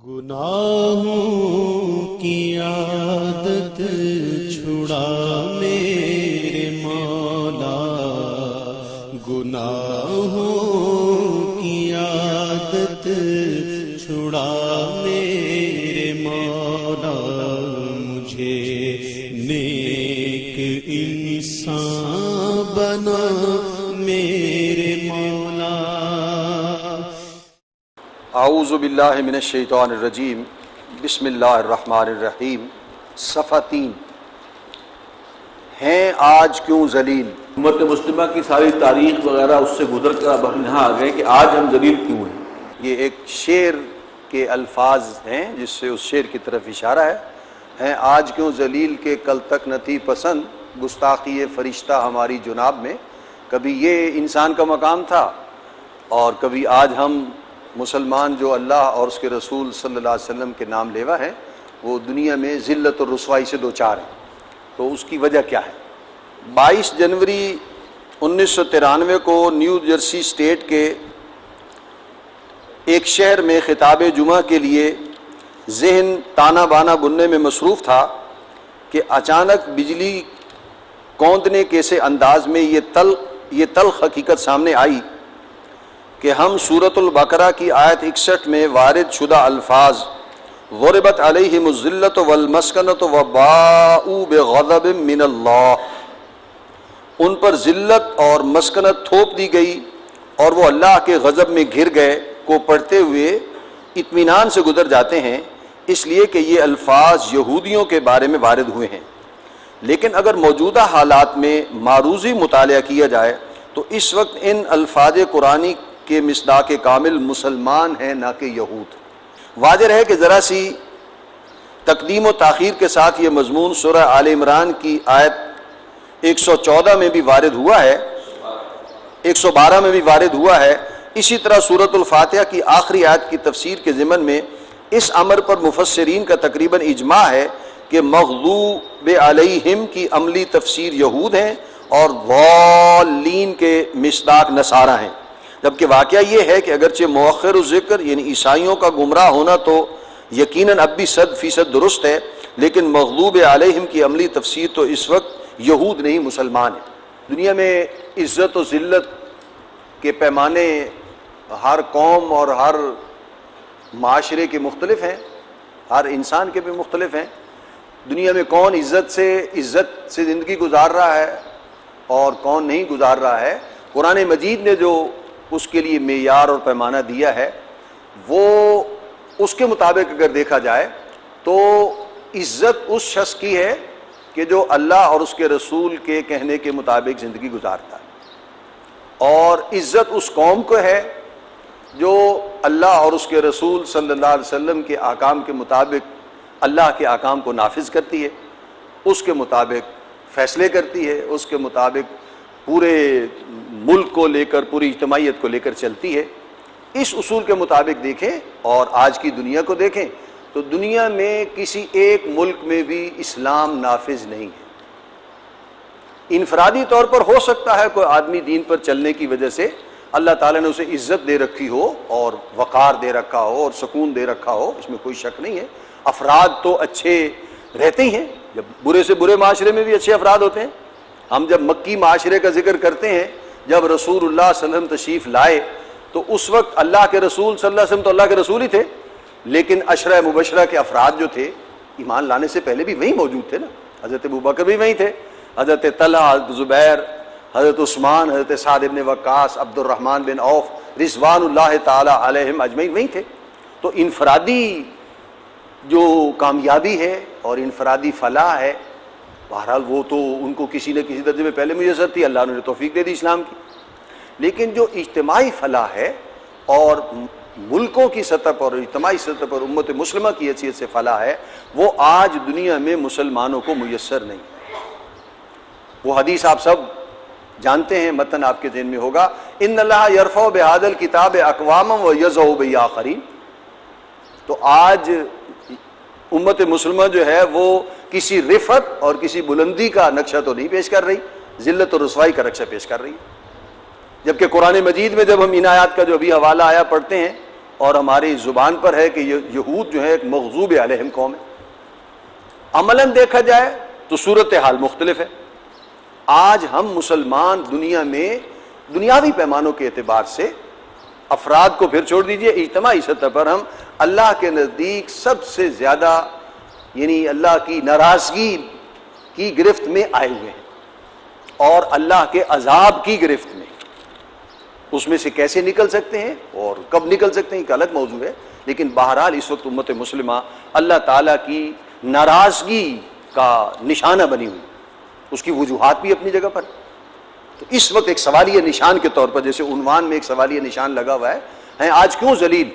گناہوں کی عادت چھڑا میرے مولا، گناہوں کی عادت چھڑا میرے مولا، مجھے نیک انسان بنا میرے مولا۔ اعوذ باللہ من الشیطان الرجیم، بسم اللہ الرحمن الرحیم۔ صفحہ 3۔ ہیں آج کیوں ذلیل؟ امت مسلمہ کی ساری تاریخ وغیرہ اس سے گزر کر اب ہم یہاں آ گئے کہ آج ہم ذلیل کیوں ہیں۔ یہ ایک شعر کے الفاظ ہیں جس سے اس شعر کی طرف اشارہ ہے۔ ہیں آج کیوں ذلیل کے کل تک نہ تھی پسند، گستاخی فرشتہ ہماری جناب میں۔ کبھی یہ انسان کا مقام تھا اور کبھی آج ہم مسلمان جو اللہ اور اس کے رسول صلی اللہ علیہ وسلم کے نام لیوا ہیں، وہ دنیا میں ذلت اور رسوائی سے دوچار ہیں۔ تو اس کی وجہ کیا ہے؟ 22 جنوری 1993 کو نیو جرسی اسٹیٹ کے ایک شہر میں خطاب جمعہ کے لیے ذہن تانا بانا بننے میں مصروف تھا کہ اچانک بجلی کوندنے کے سے انداز میں یہ تلخ حقیقت سامنے آئی کہ ہم سورۃ البقرہ کی آیت 61 میں وارد شدہ الفاظ ضربت علیہم الذلۃ والمسکنۃ وباءوا بغضب من اللہ، ان پر ذلت اور مسکنت تھوپ دی گئی اور وہ اللہ کے غضب میں گھر گئے کو پڑھتے ہوئے اطمینان سے گزر جاتے ہیں، اس لیے کہ یہ الفاظ یہودیوں کے بارے میں وارد ہوئے ہیں۔ لیکن اگر موجودہ حالات میں معروضی مطالعہ کیا جائے تو اس وقت ان الفاظ قرآنی کے مصداق کامل مسلمان ہیں نہ کہ یہود۔ واضح ہے کہ ذرا سی تقدیم و تاخیر کے ساتھ یہ مضمون سورہ آل عمران کی آیت 114 میں بھی وارد ہوا ہے، 112 میں بھی وارد ہوا ہے۔ اسی طرح سورۃ الفاتحہ کی آخری آیت کی تفسیر کے ضمن میں اس امر پر مفسرین کا تقریباً اجماع ہے کہ مغضوب علیہم کی عملی تفسیر یہود ہیں اور ضالین کے مصداق نصارہ ہیں، جبکہ واقعہ یہ ہے کہ اگرچہ مؤخر الذکر یعنی عیسائیوں کا گمراہ ہونا تو یقیناً اب بھی 100% درست ہے، لیکن مغضوب علیہم کی عملی تفسیر تو اس وقت یہود نہیں مسلمان ہیں۔ دنیا میں عزت و ذلت کے پیمانے ہر قوم اور ہر معاشرے کے مختلف ہیں، ہر انسان کے بھی مختلف ہیں۔ دنیا میں کون عزت سے زندگی گزار رہا ہے اور کون نہیں گزار رہا ہے، قرآن مجید نے جو اس کے لیے معیار اور پیمانہ دیا ہے وہ اس کے مطابق اگر دیکھا جائے تو عزت اس شخص کی ہے کہ جو اللہ اور اس کے رسول کے کہنے کے مطابق زندگی گزارتا ہے، اور عزت اس قوم کو ہے جو اللہ اور اس کے رسول صلی اللہ علیہ وسلم کے احکام کے مطابق اللہ کے احکام کو نافذ کرتی ہے، اس کے مطابق فیصلے کرتی ہے، اس کے مطابق پورے ملک کو لے کر پوری اجتماعیت کو لے کر چلتی ہے۔ اس اصول کے مطابق دیکھیں اور آج کی دنیا کو دیکھیں تو دنیا میں کسی ایک ملک میں بھی اسلام نافذ نہیں ہے۔ انفرادی طور پر ہو سکتا ہے کوئی آدمی دین پر چلنے کی وجہ سے اللہ تعالیٰ نے اسے عزت دے رکھی ہو اور وقار دے رکھا ہو اور سکون دے رکھا ہو، اس میں کوئی شک نہیں ہے۔ افراد تو اچھے رہتے ہی ہیں، جب برے سے برے معاشرے میں بھی اچھے افراد ہوتے ہیں۔ ہم جب مکی معاشرے کا ذکر کرتے ہیں، جب رسول اللہ صلی اللہ علیہ وسلم تشریف لائے تو اس وقت اللہ کے رسول صلی اللہ علیہ وسلم تو اللہ کے رسول ہی تھے، لیکن عشرہ مبشرہ کے افراد جو تھے ایمان لانے سے پہلے بھی وہیں موجود تھے نا۔ حضرت ابوبکر بھی وہیں تھے، حضرت طلحہ، حضرت زبیر، حضرت عثمان، حضرت سعد بن وقاص، عبد الرحمن بن عوف رضوان اللہ تعالی علیہم اجمعین وہیں تھے۔ تو انفرادی جو کامیابی ہے اور انفرادی فلاح ہے، بہرحال وہ تو ان کو کسی نہ کسی درجے میں پہلے میسر تھی، اللہ نے توفیق دے دی اسلام کی۔ لیکن جو اجتماعی فلاح ہے اور ملکوں کی سطح پر اور اجتماعی سطح پر امت مسلمہ کی حیثیت سے فلاح ہے، وہ آج دنیا میں مسلمانوں کو میسر نہیں۔ وہ حدیث آپ سب جانتے ہیں، متن آپ کے ذہن میں ہوگا، ان اللہ یرفع بہذا الکتاب اقواما ویضع بہ آخرین۔ تو آج امت مسلمہ جو ہے وہ کسی رفعت اور کسی بلندی کا نقشہ تو نہیں پیش کر رہی، ذلت اور رسوائی کا نقشہ پیش کر رہی ہے۔ جبکہ قرآن مجید میں جب ہم ان آیات کا جو ابھی حوالہ آیا پڑھتے ہیں اور ہماری زبان پر ہے کہ یہود جو ہے ایک مغضوب علیہم قوم ہے. عملاً دیکھا جائے تو صورتحال مختلف ہے. آج ہم مسلمان دنیا میں دنیاوی پیمانوں کے اعتبار سے افراد کو پھر چھوڑ دیجئے، اجتماعی سطح پر ہم اللہ کے نزدیک سب سے زیادہ یعنی اللہ کی ناراضگی کی گرفت میں آئے ہوئے ہیں اور اللہ کے عذاب کی گرفت میں. اس میں سے کیسے نکل سکتے ہیں اور کب نکل سکتے ہیں ایک الگ موضوع ہے، لیکن بہرحال اس وقت امت مسلمہ اللہ تعالیٰ کی ناراضگی کا نشانہ بنی ہوئی، اس کی وجوہات بھی اپنی جگہ پر. تو اس وقت ایک سوالیہ نشان کے طور پر جیسے عنوان میں ایک سوالیہ نشان لگا ہوا ہے، ہیں آج کیوں ذلیل،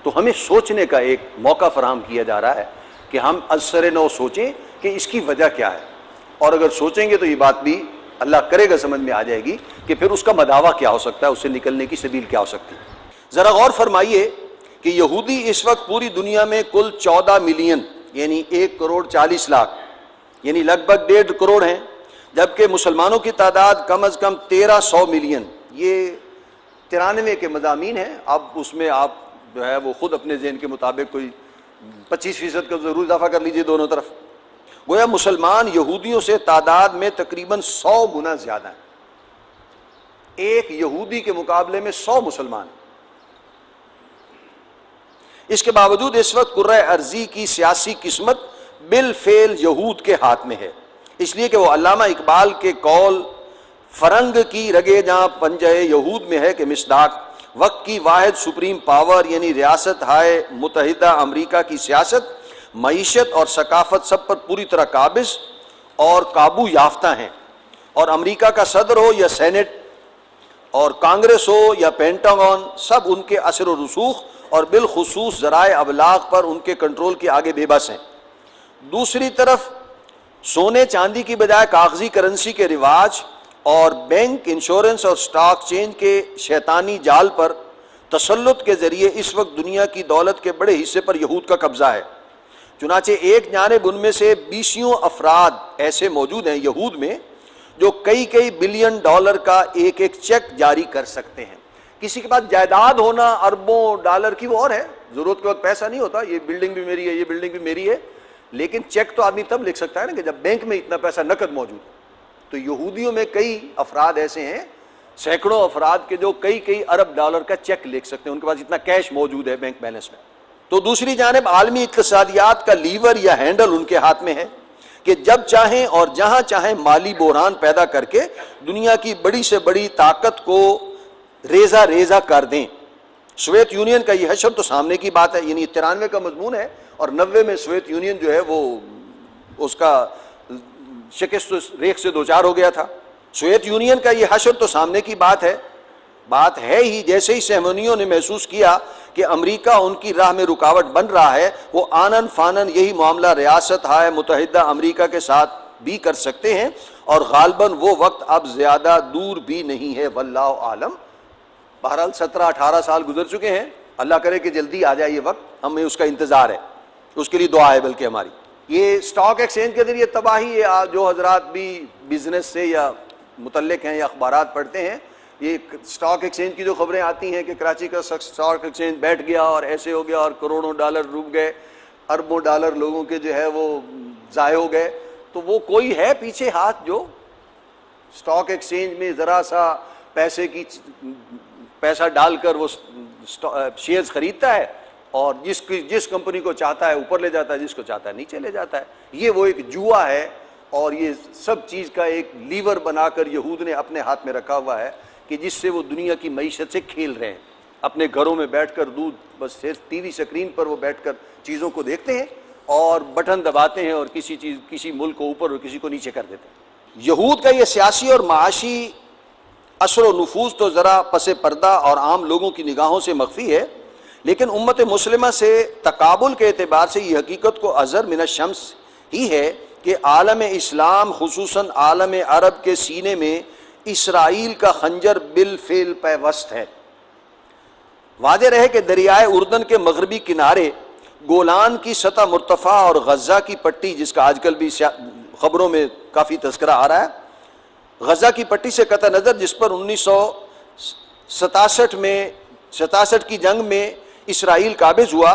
تو ہمیں سوچنے کا ایک موقع فراہم کیا جا رہا ہے کہ ہم از سر نو سوچیں کہ اس کی وجہ کیا ہے. اور اگر سوچیں گے تو یہ بات بھی اللہ کرے گا سمجھ میں آ جائے گی کہ پھر اس کا مداوع کیا ہو سکتا ہے، اس سے نکلنے کی سبیل کیا ہو سکتی ہے. ذرا غور فرمائیے کہ یہودی اس وقت پوری دنیا میں کل 14 ملین یعنی 1,40,00,000 یعنی لگ بھگ 1.5 کروڑ ہیں، جبکہ مسلمانوں کی تعداد کم از کم 1300 ملین. یہ 93 کے مضامین ہیں. اب اس میں آپ جو ہے وہ خود اپنے ذہن کے مطابق کوئی 25% کا ضرور اضافہ کر لیجئے دونوں طرف. گویا مسلمان یہودیوں سے تعداد میں تقریباً 100 گنا زیادہ ہیں. ایک یہودی کے مقابلے میں 100 مسلمان. اس کے باوجود اس وقت کرۂ ارضی کی سیاسی قسمت بالفعل یہود کے ہاتھ میں ہے، اس لیے کہ وہ علامہ اقبال کے قول فرنگ کی رگے جہاں پنجہ یہود میں ہے کہ مصداق وقت کی واحد سپریم پاور یعنی ریاست ہائے متحدہ امریکہ کی سیاست، معیشت اور ثقافت سب پر پوری طرح قابض اور قابو یافتہ ہیں، اور امریکہ کا صدر ہو یا سینٹ اور کانگریس ہو یا پینٹاگون، سب ان کے اثر و رسوخ اور بالخصوص ذرائع ابلاغ پر ان کے کنٹرول کے آگے بے بس ہیں. دوسری طرف سونے چاندی کی بجائے کاغذی کرنسی کے رواج اور بینک، انشورنس اور سٹاک چینج کے شیطانی جال پر تسلط کے ذریعے اس وقت دنیا کی دولت کے بڑے حصے پر یہود کا قبضہ ہے. چنانچہ ایک جانب ان میں سے 20 افراد ایسے موجود ہیں یہود میں جو کئی بلین ڈالر کا ایک چیک جاری کر سکتے ہیں. کسی کے پاس جائیداد ہونا اربوں ڈالر کی وہ اور ہے، ضرورت کے وقت پیسہ نہیں ہوتا، یہ بلڈنگ بھی میری ہے، یہ بلڈنگ بھی میری ہے، لیکن چیک تو آدمی تب لکھ سکتا ہے نا کہ جب بینک میں اتنا پیسہ نقد موجود. تو یہودیوں میں کئی افراد ایسے ہیں، سینکڑوں افراد کے جو کئی ارب ڈالر کا چیک لکھ سکتے ہیں، ان کے پاس اتنا کیش موجود ہے بینک بیلنس میں. تو دوسری جانب عالمی اقتصادیات کا لیور یا ہینڈل ان کے ہاتھ میں ہے کہ جب چاہیں اور جہاں چاہیں مالی بحران پیدا کر کے دنیا کی بڑی سے بڑی طاقت کو ریزہ کر دیں. سوویت یونین کا یہ حشر تو سامنے کی بات ہے، یعنی 93 کا مضمون ہے اور 90 میں سوویت یونین جو ہے وہ اس کا شکست ریخ سے دوچار ہو گیا تھا. سوویت یونین کا یہ حشر تو سامنے کی بات ہے ہی. جیسے ہی صہیونیوں نے محسوس کیا کہ امریکہ ان کی راہ میں رکاوٹ بن رہا ہے، وہ آنن فانن یہی معاملہ ریاست ہائے متحدہ امریکہ کے ساتھ بھی کر سکتے ہیں، اور غالباً وہ وقت اب زیادہ دور بھی نہیں ہے، واللہ عالم. بہرحال 17-18 سال گزر چکے ہیں، اللہ کرے کہ جلدی آ جائے یہ وقت، ہمیں اس کا انتظار ہے، اس کے لیے دعا ہے بلکہ ہماری. یہ سٹاک ایکسچینج کے ذریعے تباہی ہے. جو حضرات بھی بزنس سے یا متعلق ہیں یا اخبارات پڑھتے ہیں، یہ سٹاک ایکسچینج کی جو خبریں آتی ہیں کہ کراچی کا سٹاک ایکسچینج بیٹھ گیا اور ایسے ہو گیا اور کروڑوں ڈالر ڈوب گئے، اربوں ڈالر لوگوں کے جو ہے وہ ضائع ہو گئے، تو وہ کوئی ہے پیچھے ہاتھ جو سٹاک ایکسچینج میں ذرا سا پیسہ ڈال کر وہ شیئرز خریدتا ہے اور جس کمپنی کو چاہتا ہے اوپر لے جاتا ہے، جس کو چاہتا ہے نیچے لے جاتا ہے. یہ وہ ایک جوا ہے اور یہ سب چیز کا ایک لیور بنا کر یہود نے اپنے ہاتھ میں رکھا ہوا ہے کہ جس سے وہ دنیا کی معیشت سے کھیل رہے ہیں. اپنے گھروں میں بیٹھ کر بس صرف ٹی وی سکرین پر وہ بیٹھ کر چیزوں کو دیکھتے ہیں اور بٹن دباتے ہیں اور کسی ملک کو اوپر اور کسی کو نیچے کر دیتے ہیں. یہود کا یہ سیاسی اور معاشی اثر و نفوذ تو ذرا پس پردہ اور عام لوگوں کی نگاہوں سے مخفی ہے، لیکن امت مسلمہ سے تقابل کے اعتبار سے یہ حقیقت کو اظہر من الشمس ہی ہے کہ عالم اسلام خصوصاً عالم عرب کے سینے میں اسرائیل کا خنجر بالفعل پیوست ہے. واضح رہے کہ دریائے اردن کے مغربی کنارے، گولان کی سطح مرتفع اور غزہ کی پٹی، جس کا آج کل بھی خبروں میں کافی تذکرہ آ رہا ہے، غزہ کی پٹی سے قطع نظر جس پر 1967 کی جنگ میں اسرائیل قابض ہوا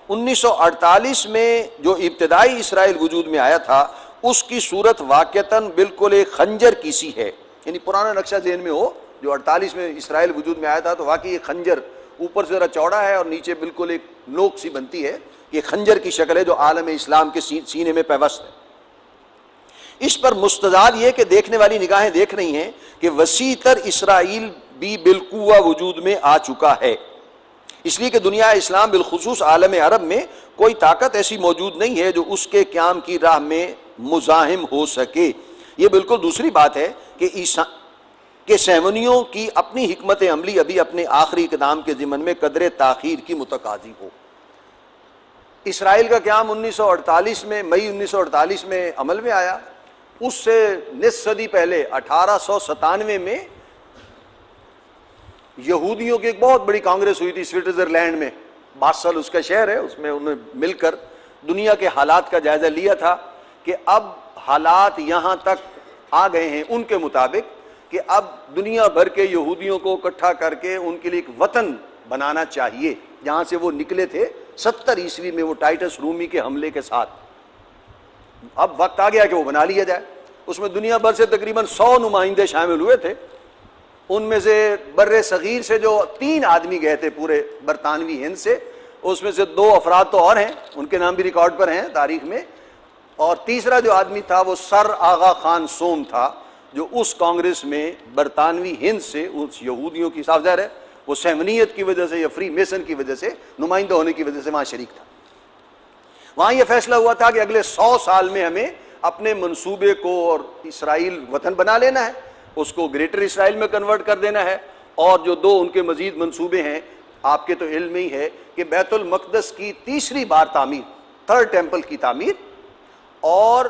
1948 میں جو ابتدائی اسرائیل وجود میں آیا تھا اس کی صورت واقعتاً بالکل ایک خنجر کی سی ہے. یعنی پرانا نقشہ ذہن میں ہو جو 48 میں اسرائیل وجود میں آیا تھا تو واقعی ایک خنجر اوپر سے ذرا چوڑا ہے اور نیچے بالکل ایک نوک سی بنتی ہے. یہ خنجر کی شکل ہے جو عالم اسلام کے سینے میں پیوست ہے. اس پر مستداد یہ کہ دیکھنے والی نگاہیں دیکھ رہی ہیں کہ وسیع تر اسرائیل بھی بالقوہ وجود میں آ چکا ہے. اس لیے کہ دنیا اسلام بالخصوص عالم عرب میں کوئی طاقت ایسی موجود نہیں ہے جو اس کے قیام کی راہ میں مزاحم ہو سکے. یہ بالکل دوسری بات ہے کہ صہیونیوں کی اپنی حکمت عملی ابھی اپنے آخری اقدام کے ضمن میں قدر تاخیر کی متقاضی ہو. اسرائیل کا قیام 1948 میں مئی 1948 میں عمل میں آیا. اس سے نصف صدی پہلے 1897 میں یہودیوں کی ایک بہت بڑی کانگریس ہوئی تھی سوئٹزرلینڈ میں. باسل اس کا شہر ہے. اس میں انہوں نے مل کر دنیا کے حالات کا جائزہ لیا تھا کہ اب حالات یہاں تک آ گئے ہیں ان کے مطابق کہ اب دنیا بھر کے یہودیوں کو اکٹھا کر کے ان کے لیے ایک وطن بنانا چاہیے جہاں سے وہ نکلے تھے 70 عیسوی میں وہ ٹائٹس رومی کے حملے کے ساتھ. اب وقت آ گیا کہ وہ بنا لیا جائے. اس میں دنیا بھر سے تقریباً 100 نمائندے شامل ہوئے تھے. ان میں سے بر صغیر سے جو 3 آدمی گئے تھے پورے برطانوی ہند سے, اس میں سے 2 افراد تو اور ہیں, ان کے نام بھی ریکارڈ پر ہیں تاریخ میں, اور تیسرا جو آدمی تھا وہ سر آغا خان سوم تھا جو اس کانگریس میں برطانوی ہند سے اس یہودیوں کی صاف ظاہر ہے وہ صہیونیت کی وجہ سے یا فری میسن کی وجہ سے نمائندہ ہونے کی وجہ سے وہاں شریک تھا. وہاں یہ فیصلہ ہوا تھا کہ اگلے 100 سال میں ہمیں اپنے منصوبے کو اور اسرائیل وطن بنا لینا ہے, اس کو گریٹر اسرائیل میں کنورٹ کر دینا ہے, اور جو 2 ان کے مزید منصوبے ہیں آپ کے تو علم میں ہی ہے کہ بیت المقدس کی تیسری بار تعمیر, 3rd ٹیمپل کی تعمیر, اور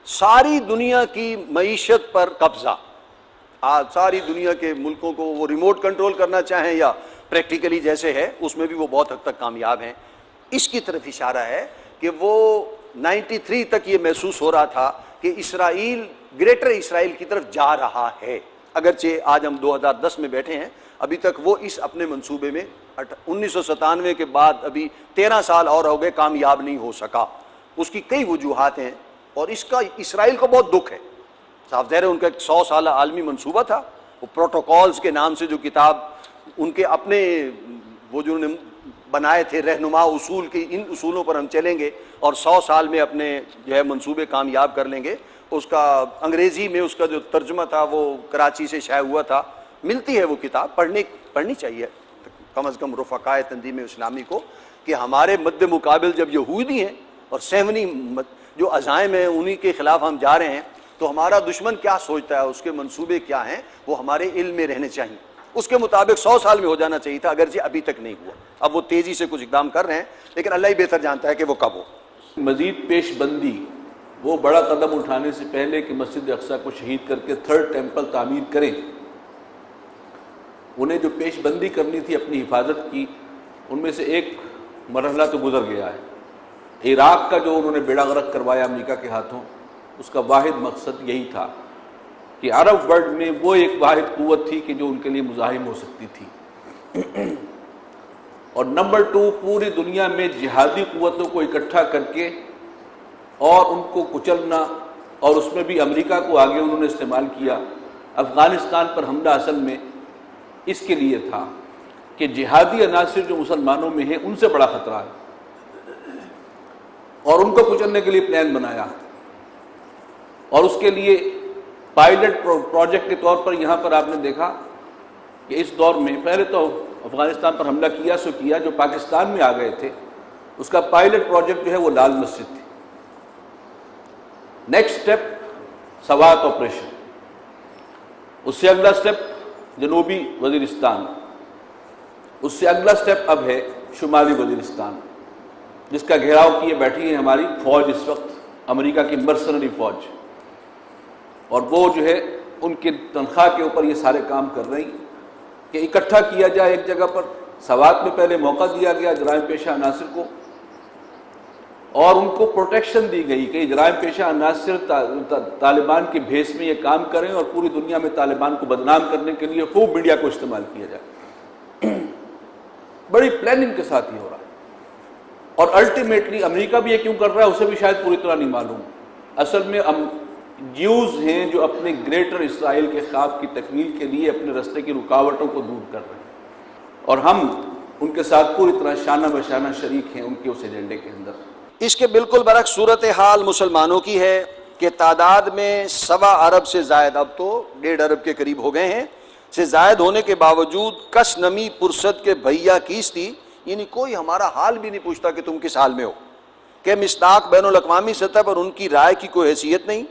ساری دنیا کی معیشت پر قبضہ. آج ساری دنیا کے ملکوں کو وہ ریموٹ کنٹرول کرنا چاہیں یا پریکٹیکلی جیسے ہے اس میں بھی وہ بہت حد تک کامیاب ہیں. اس کی طرف اشارہ ہے کہ وہ 93 تک یہ محسوس ہو رہا تھا کہ اسرائیل گریٹر اسرائیل کی طرف جا رہا ہے. اگرچہ آج ہم 2010 میں بیٹھے ہیں, ابھی تک وہ اس اپنے منصوبے میں 1997 کے بعد ابھی 13 سال اور ہو گئے کامیاب نہیں ہو سکا. اس کی کئی وجوہات ہیں اور اس کا اسرائیل کو بہت دکھ ہے. صاف ظاہر ہے ان کا ایک 100 سالہ عالمی منصوبہ تھا. وہ پروٹوکولز کے نام سے جو کتاب ان کے اپنے وہ جو انہوں نے بنائے تھے رہنما اصول کی, ان اصولوں پر ہم چلیں گے اور 100 سال میں اپنے جو ہے منصوبے کامیاب کر لیں گے. اس کا انگریزی میں اس کا جو ترجمہ تھا وہ کراچی سے شائع ہوا تھا. ملتی ہے وہ کتاب, پڑھنی چاہیے کم از کم رفقائے تنظیم اسلامی کو کہ ہمارے مد مقابل جب یہودی ہیں اور صہیونی جو عزائم ہیں انہی کے خلاف ہم جا رہے ہیں تو ہمارا دشمن کیا سوچتا ہے, اس کے منصوبے کیا ہیں, وہ ہمارے علم میں رہنے چاہیے. اس کے مطابق 100 سال میں ہو جانا چاہیے تھا, اگرچہ ابھی تک نہیں ہوا. اب وہ تیزی سے کچھ اقدام کر رہے ہیں لیکن اللہ ہی بہتر جانتا ہے کہ وہ کب ہو. مزید پیش بندی, وہ بڑا قدم اٹھانے سے پہلے کہ مسجد اقصیٰ کو شہید کر کے 3rd ٹیمپل تعمیر کریں, انہیں جو پیش بندی کرنی تھی اپنی حفاظت کی, ان میں سے ایک مرحلہ تو گزر گیا ہے. عراق کا جو انہوں نے بیڑا غرق کروایا امریکہ کے ہاتھوں, اس کا واحد مقصد یہی تھا کہ عرب ورلڈ میں وہ ایک واحد قوت تھی کہ جو ان کے لیے مزاحم ہو سکتی تھی. اور نمبر 2, پوری دنیا میں جہادی قوتوں کو اکٹھا کر کے اور ان کو کچلنا, اور اس میں بھی امریکہ کو آگے انہوں نے استعمال کیا. افغانستان پر حملہ اصل میں اس کے لیے تھا کہ جہادی عناصر جو مسلمانوں میں ہیں ان سے بڑا خطرہ ہے, اور ان کو کچلنے کے لیے پلان بنایا. اور اس کے لیے پائلٹ پروجیکٹ کے طور پر یہاں پر آپ نے دیکھا کہ اس دور میں پہلے تو افغانستان پر حملہ کیا جو پاکستان میں آ گئے تھے, اس کا پائلٹ پروجیکٹ جو ہے وہ لال مسجد تھی. نیکسٹ سٹیپ سوات آپریشن, اس سے اگلا سٹیپ جنوبی وزیرستان, اس سے اگلا سٹیپ اب ہے شمالی وزیرستان, جس کا گھیراؤ کیے بیٹھی ہے ہماری فوج اس وقت, امریکہ کی مرسنری فوج, اور وہ جو ہے ان کے تنخواہ کے اوپر یہ سارے کام کر رہی کہ اکٹھا کیا جائے ایک جگہ پر. سوات میں پہلے موقع دیا گیا جرائم پیشہ عناصر کو, اور ان کو پروٹیکشن دی گئی کہ جرائم پیشہ عناصر طالبان کے بھیس میں یہ کام کریں اور پوری دنیا میں طالبان کو بدنام کرنے کے لیے خوب میڈیا کو استعمال کیا جائے. بڑی پلاننگ کے ساتھ یہ ہو رہا ہے، اور الٹیمیٹلی امریکہ بھی یہ کیوں کر رہا ہے اسے بھی شاید پوری طرح نہیں معلوم۔ اصل میں جیوز ہیں جو اپنے گریٹر اسرائیل کے خواب کی تکمیل کے لیے اپنے راستے کی رکاوٹوں کو دور کر رہے ہیں، اور ہم ان کے ساتھ پوری طرح شانہ بشانہ شریک ہیں ان کے اس ایجنڈے کے اندر۔ اس کے بالکل برعکس صورتحال مسلمانوں کی ہے کہ تعداد میں 1.25 ارب سے زائد، اب تو 1.5 ارب کے قریب ہو گئے ہیں، سے زائد ہونے کے باوجود کس نمی پرست کے بھیا کیس تھی، یعنی کوئی ہمارا حال بھی نہیں پوچھتا کہ تم کس حال میں ہو، کہ مصداق بین الاقوامی سطح پر ان کی رائے کی کوئی حیثیت نہیں۔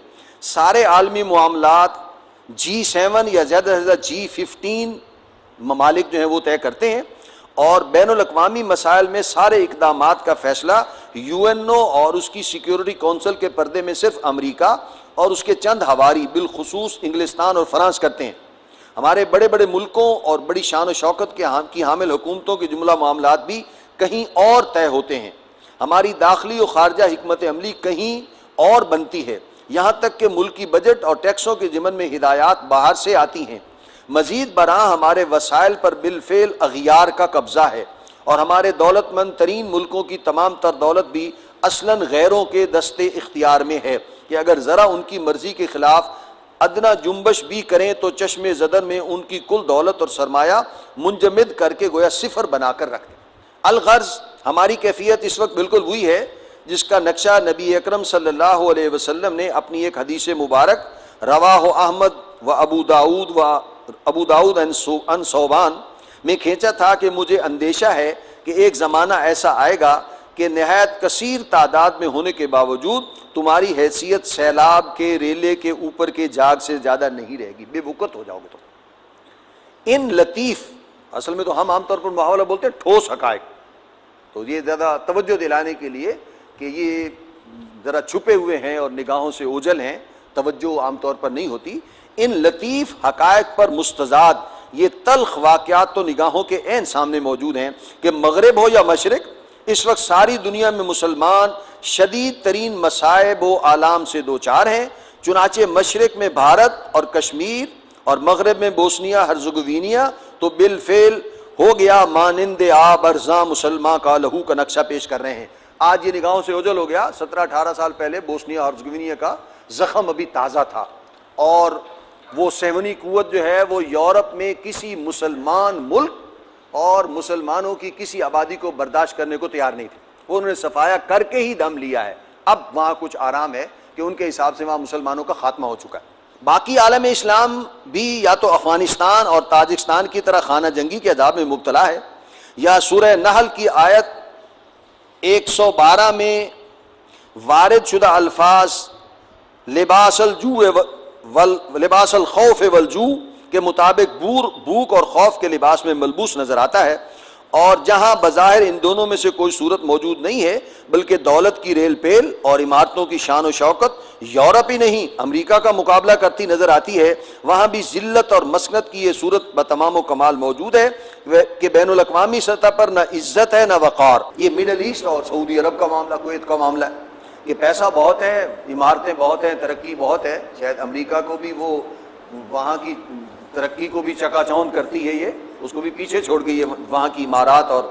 سارے عالمی معاملات G7 یا زیادہ سے زیادہ G15 ممالک جو ہیں وہ طے کرتے ہیں، اور بین الاقوامی مسائل میں سارے اقدامات کا فیصلہ UNO اور اس کی سیکیورٹی کونسل کے پردے میں صرف امریکہ اور اس کے چند ہواری بالخصوص انگلستان اور فرانس کرتے ہیں۔ ہمارے بڑے بڑے ملکوں اور بڑی شان و شوکت کی حامل حکومتوں کے جملہ معاملات بھی کہیں اور طے ہوتے ہیں۔ ہماری داخلی و خارجہ حکمت عملی کہیں اور بنتی ہے، یہاں تک کہ ملکی بجٹ اور ٹیکسوں کے ضمن میں ہدایات باہر سے آتی ہیں۔ مزید برآں ہمارے وسائل پر بالفعل اغیار کا قبضہ ہے، اور ہمارے دولت مند ترین ملکوں کی تمام تر دولت بھی اصلاً غیروں کے دستے اختیار میں ہے، کہ اگر ذرا ان کی مرضی کے خلاف ادنا جنبش بھی کریں تو چشم زدن میں ان کی کل دولت اور سرمایہ منجمد کر کے گویا صفر بنا کر رکھ دیں۔ الغرض ہماری کیفیت اس وقت بالکل وہی ہے جس کا نقشہ نبی اکرم صلی اللہ علیہ وسلم نے اپنی ایک حدیث مبارک رواہ احمد و ابو داؤد ان صوبان میں کھینچا تھا کہ مجھے اندیشہ ہے کہ ایک زمانہ ایسا آئے گا کہ نہایت کثیر تعداد میں ہونے کے باوجود تمہاری حیثیت سیلاب کے ریلے کے اوپر کے جاگ سے زیادہ نہیں رہے گی، بے وقت ہو جاؤ گے تم۔ ان لطیف، اصل میں تو ہم عام طور پر محاورہ بولتے ہیں ٹھوس حقائق، تو یہ زیادہ توجہ دلانے کے لیے کہ یہ ذرا چھپے ہوئے ہیں اور نگاہوں سے اوجھل ہیں، توجہ عام طور پر نہیں ہوتی۔ ان لطیف حقائق پر مستزاد یہ تلخ واقعات تو نگاہوں کے عین سامنے موجود ہیں کہ مغرب ہو یا مشرق، اس وقت ساری دنیا میں مسلمان شدید ترین مصائب و آلام سے دوچار ہیں۔ چنانچہ مشرق میں بھارت اور کشمیر اور مغرب میں بوسنیا ہرزگوینیا تو بالفعل ہو گیا مانند آب ارزاں مسلمان کا لہو کا نقشہ پیش کر رہے ہیں۔ آج یہ نگاہوں سے اوجھل ہو گیا، 17-18 سال پہلے بوسنیا ہرزگوینیا کا زخم ابھی تازہ تھا، اور وہ سیونی قوت جو ہے وہ یورپ میں کسی مسلمان ملک اور مسلمانوں کی کسی آبادی کو برداشت کرنے کو تیار نہیں تھی، انہوں نے صفایا کر کے ہی دم لیا ہے۔ اب وہاں کچھ آرام ہے کہ ان کے حساب سے وہاں مسلمانوں کا خاتمہ ہو چکا ہے۔ باقی عالم اسلام بھی یا تو افغانستان اور تاجکستان کی طرح خانہ جنگی کے عذاب میں مبتلا ہے، یا سورہ نحل کی آیت 112 میں وارد شدہ الفاظ لباس الخوف والجوع کے مطابق بھوک اور خوف کے لباس میں ملبوس نظر آتا ہے، اور جہاں بظاہر ان دونوں میں سے کوئی صورت موجود نہیں ہے بلکہ دولت کی ریل پیل اور عمارتوں کی شان و شوکت یورپ ہی نہیں امریکہ کا مقابلہ کرتی نظر آتی ہے، وہاں بھی ذلت اور مسکنت کی یہ صورت بتمام و کمال موجود ہے کہ بین الاقوامی سطح پر نہ عزت ہے نہ وقار۔ یہ مڈل ایسٹ اور سعودی عرب کا معاملہ، کویت کا معاملہ ہے، یہ پیسہ بہت ہے، عمارتیں بہت ہیں، ترقی بہت ہے، شاید امریکہ کو بھی وہ وہاں کی ترقی کو بھی چکا چوند کرتی ہے، یہ اس کو بھی پیچھے چھوڑ گئی ہے وہاں کی عمارات اور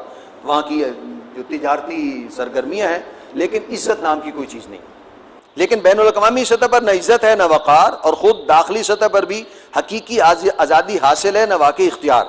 وہاں کی جو تجارتی سرگرمیاں ہیں، لیکن عزت نام کی کوئی چیز نہیں۔ لیکن بین الاقوامی سطح پر نہ عزت ہے نہ وقار، اور خود داخلی سطح پر بھی حقیقی آزادی حاصل ہے نہ واقعی اختیار۔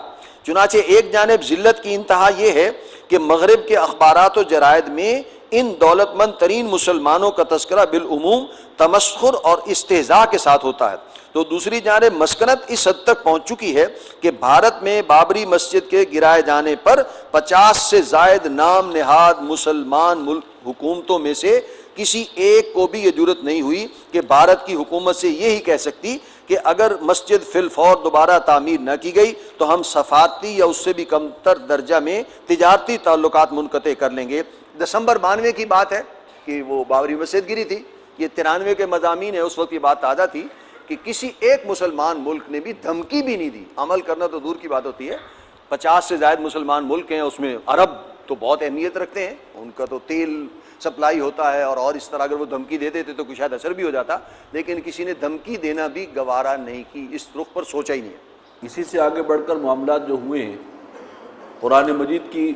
چنانچہ ایک جانب ذلت کی انتہا یہ ہے کہ مغرب کے اخبارات و جرائد میں ان دولت مند ترین مسلمانوں کا تذکرہ بالعموم تمسخر اور استہزاء کے ساتھ ہوتا ہے، تو دوسری جانب مسکنت اس حد تک پہنچ چکی ہے کہ بھارت میں بابری مسجد کے گرائے جانے پر 50 سے زائد نام نہاد مسلمان ملک حکومتوں میں سے کسی ایک کو بھی یہ جرت نہیں ہوئی کہ بھارت کی حکومت سے یہی کہہ سکتی کہ اگر مسجد فی الفور دوبارہ تعمیر نہ کی گئی تو ہم سفارتی یا اس سے بھی کمتر درجہ میں تجارتی تعلقات منقطع کر لیں گے۔ دسمبر 92 کی بات ہے کہ وہ بابری مسجد گری تھی، یہ 93 کے مضامین ہے، اس وقت کی بات تازہ تھی کہ کسی ایک مسلمان ملک نے بھی دھمکی بھی نہیں دی، عمل کرنا تو دور کی بات ہوتی ہے۔ 50 سے زائد مسلمان ملک ہیں، اس میں عرب تو بہت اہمیت رکھتے ہیں، ان کا تو تیل سپلائی ہوتا ہے، اور اس طرح اگر وہ دھمکی دے دیتے تو کچھ شاید اثر بھی ہو جاتا، لیکن کسی نے دھمکی دینا بھی گوارا نہیں کی، اس رخ پر سوچا ہی نہیں ہے۔ اسی سے آگے بڑھ کر معاملات جو ہوئے ہیں قرآن مجید کی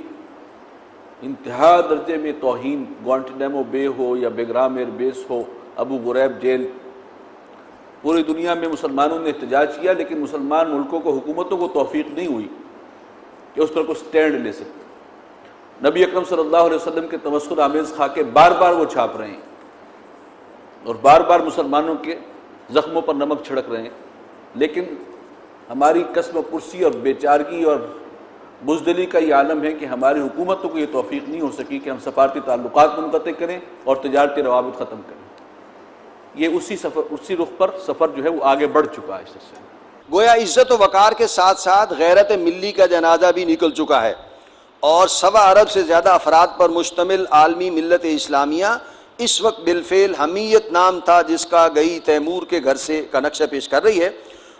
انتہا درجے میں توہین، گوانٹنامو بے ہو یا بیگرام ایئر بیس ہو، ابو غریب جیل، پوری دنیا میں مسلمانوں نے احتجاج کیا، لیکن مسلمان ملکوں کو، حکومتوں کو توفیق نہیں ہوئی کہ اس پر کوئی سٹینڈ لے سکتے۔ نبی اکرم صلی اللہ علیہ وسلم کے تمسخر آمیز خاکے بار بار وہ چھاپ رہے ہیں اور بار بار مسلمانوں کے زخموں پر نمک چھڑک رہے ہیں، لیکن ہماری کسب و پرسی اور بیچارگی اور بزدلی کا یہ عالم ہے کہ ہماری حکومتوں کو یہ توفیق نہیں ہو سکی کہ ہم سفارتی تعلقات منقطع کریں اور تجارتی روابط ختم کریں۔ یہ اسی رخ پر سفر جو ہے وہ آگے بڑھ چکا ہے اس سے۔ گویا عزت و وقار کے ساتھ ساتھ غیرت ملی کا جنازہ بھی نکل چکا ہے، اور 1.25 ارب سے زیادہ افراد پر مشتمل عالمی ملت اسلامیہ اس وقت بالفعل حمیت نام تھا جس کا گئی تیمور کے گھر سے کا نقشہ پیش کر رہی ہے۔